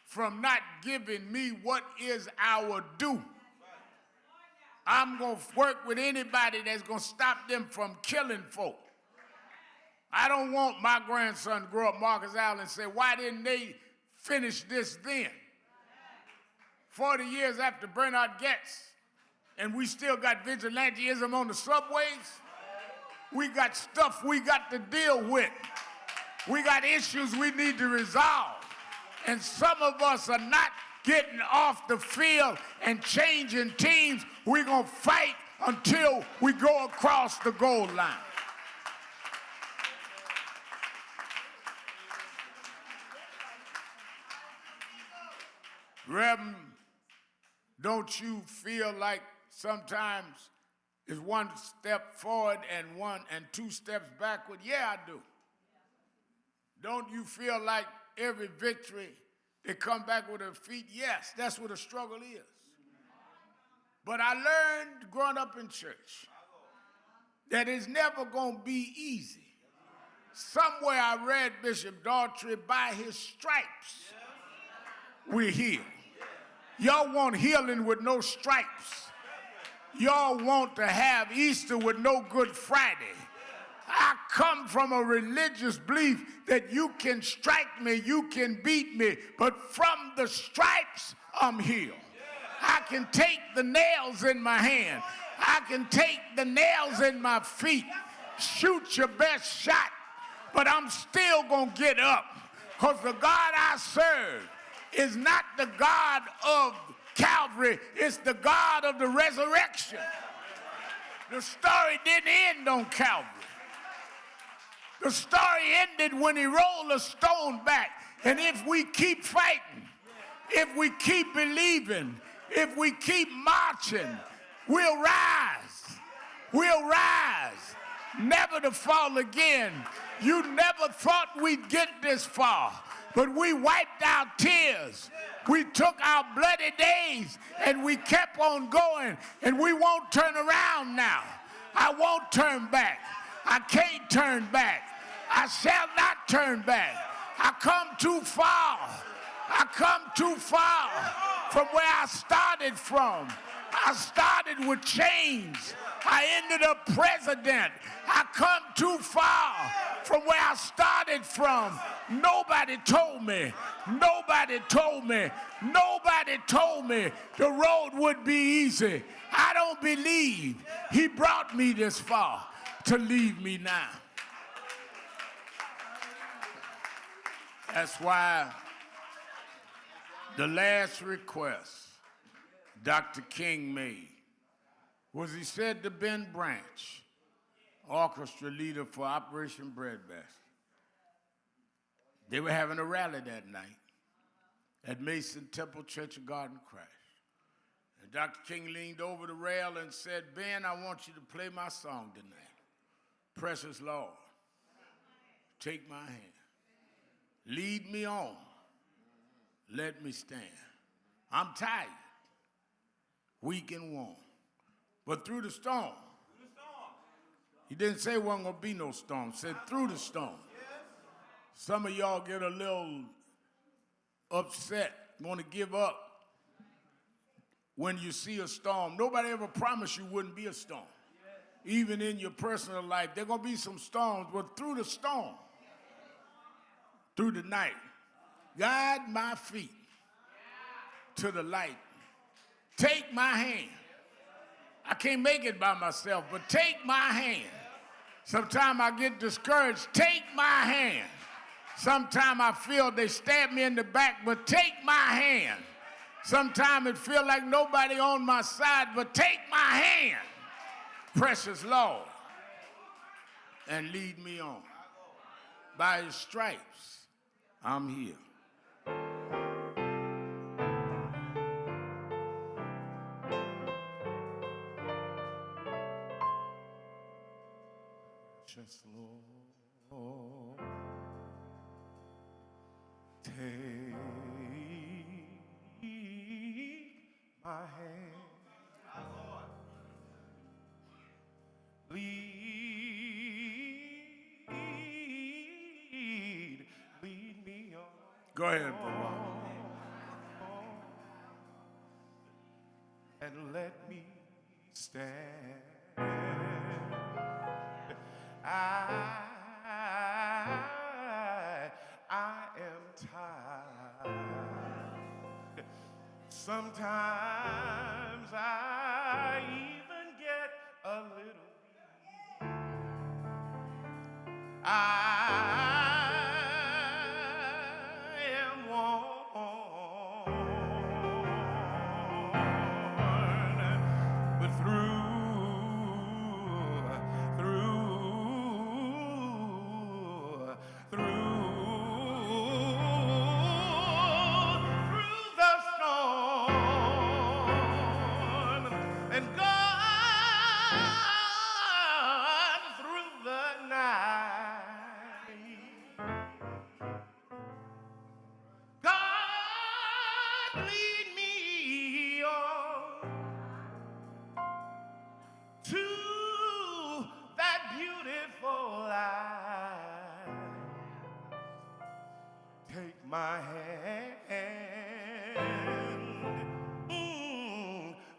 from not giving me what is our due. I'm going to work with anybody that's going to stop them from killing folk. I don't want my grandson to grow up Marcus Allen and say, why didn't they finish this then? 40 years after Bernard Getz, and we still got vigilantism on the subways. We got stuff we got to deal with. We got issues we need to resolve. And some of us are not getting off the field and changing teams. We're going to fight until we go across the goal line. Reverend, don't you feel like sometimes it's one step forward and two steps backward? Yeah, I do. Don't you feel like every victory they come back with a defeat? Yes, that's what a struggle is. But I learned growing up in church that it's never going to be easy. Somewhere I read Bishop Daughtry, by his stripes, we're healed. Y'all want healing with no stripes. Y'all want to have Easter with no Good Friday. I come from a religious belief that you can strike me, you can beat me, but from the stripes, I'm healed. I can take the nails in my hand. I can take the nails in my feet. Shoot your best shot, but I'm still going to get up because the God I serve is not the God of Calvary, it's the God of the resurrection. The story didn't end on Calvary. The story ended when he rolled a stone back. And if we keep fighting, if we keep believing, if we keep marching, we'll rise. We'll rise, never to fall again. You never thought we'd get this far. But we wiped our tears. We took our bloody days and we kept on going, and we won't turn around now. I won't turn back. I can't turn back. I shall not turn back. I come too far. I come too far from where I started from. I started with chains. I ended up president. I come too far from where I started from. Nobody told me. Nobody told me. Nobody told me the road would be easy. I don't believe he brought me this far to leave me now. That's why the last request Dr. King made was he said to Ben Branch, orchestra leader for Operation Breadbasket, They were having a rally that night at Mason Temple Church of God in Christ. And Dr. King leaned over the rail and said, Ben, I want you to play my song tonight. Precious Lord, take my hand. Lead me on. Let me stand. I'm tired, weak and worn. But through the storm, he didn't say there wasn't going to be no storm. He said through the storm. Some of y'all get a little upset, want to give up when you see a storm. Nobody ever promised you wouldn't be a storm. Even in your personal life, there are going to be some storms, but through the storm, through the night, guide my feet to the light. Take my hand. I can't make it by myself, but take my hand. Sometimes I get discouraged. Take my hand. Sometimes I feel they stab me in the back, but take my hand. Sometimes it feels like nobody on my side, but take my hand, precious Lord, and lead me on. By his stripes, I'm here.
Precious Lord, take my hand. Lead me on.
Go ahead, brother.
And let me stand. I am tired. Sometimes I even get a little weak. I am worn, but through the storm, and God through the night. God lead me on to that beautiful light. Take my hand,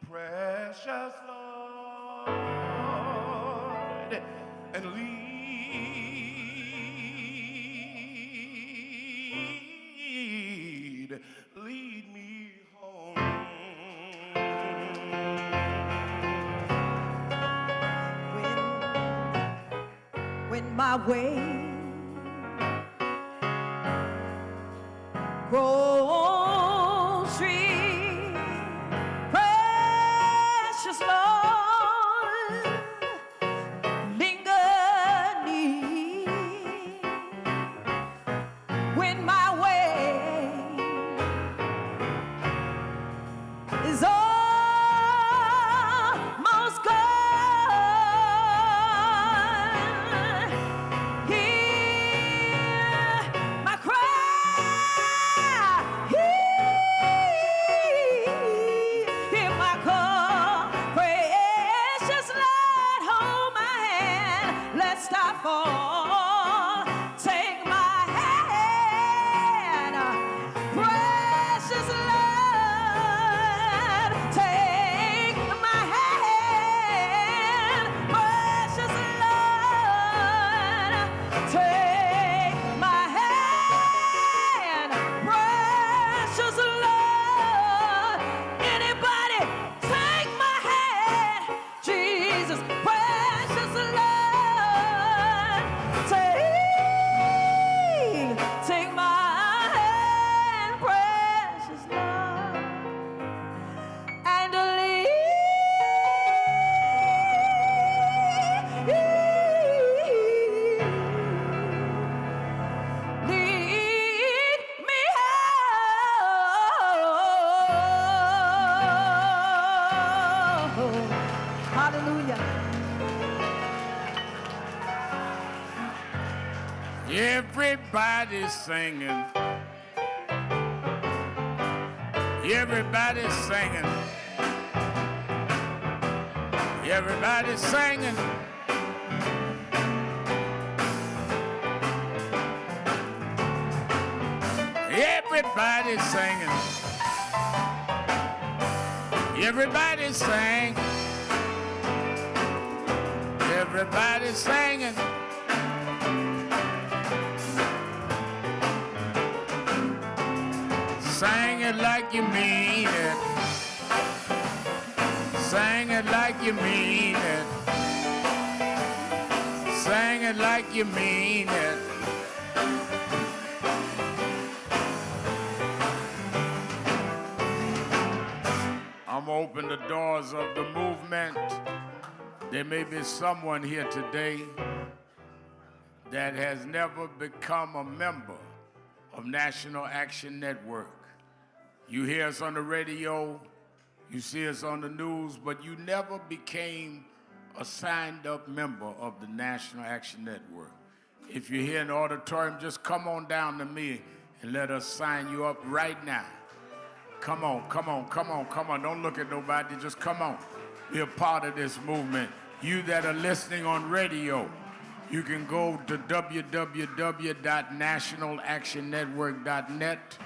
precious Lord, and lead me home.
When my way grows dreary, precious Lord, linger near. When my way is almost gone, hear my cry, hear my call, pray
Oh, hallelujah.
Everybody's singing. Everybody's singing. Everybody's singing. Everybody's singing. Everybody's singing. Everybody's singing. Sing it like you mean it. Sing it like you mean it. Sing it like you mean it. I'm open the doors of the movement. There may be someone here today that has never become a member of National Action Network. You hear us on the radio, you see us on the news, but you never became a signed-up member of the National Action Network. If you're here in the auditorium, just come on down to me and let us sign you up right now. Come on, come on, come on, come on. Don't look at nobody, just come on. Be a part of this movement. You that are listening on radio, you can go to www.nationalactionnetwork.net,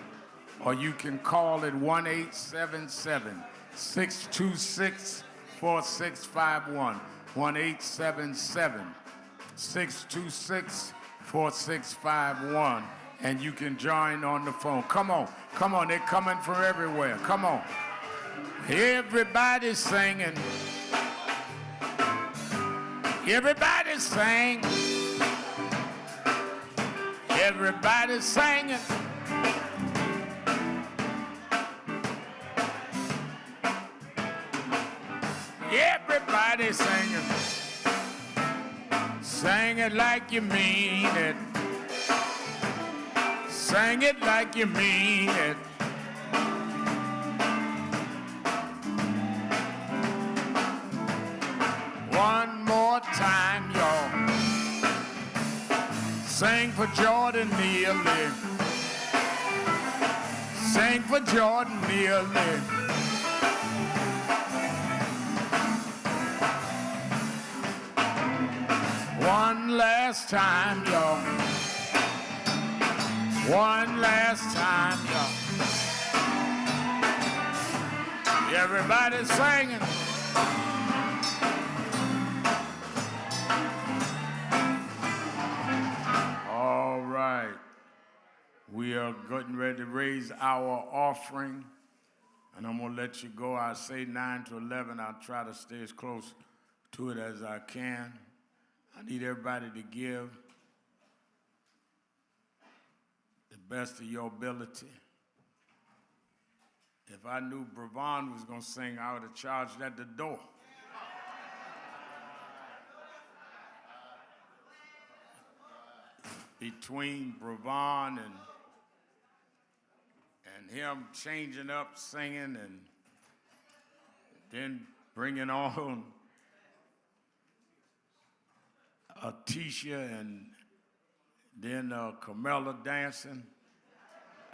or you can call at 1-877-626-4651. 1-877-626-4651. And you can join on the phone. Come on, come on, they're coming from everywhere. Come on. Everybody's singing. Everybody's singing. Everybody's singing. Everybody's singing. Sing it like you mean it. Sing it like you mean it. One more time, y'all. Sing for Jordan Neely. Sing for Jordan Neely. One last time, y'all. One last time, y'all. Everybody's singing. All right. We are getting ready to raise our offering, and I'm going to let you go. I say 9 to 11. I'll try to stay as close to it as I can. I need everybody to give the best of your ability. If I knew Bravon was going to sing, I would have charged at the door. Between Bravon and him changing up, singing, and then bringing on Tisha and then Camilla dancing,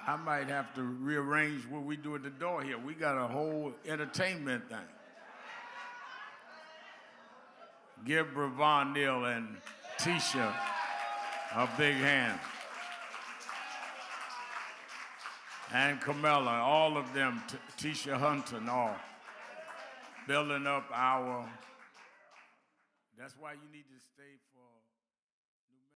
I might have to rearrange what we do at the door here. We got a whole entertainment thing. Give Bravon Neal and Tisha a big hand. And Camilla, all of them, Tisha Hunter and all, building up our, that's why you need to stay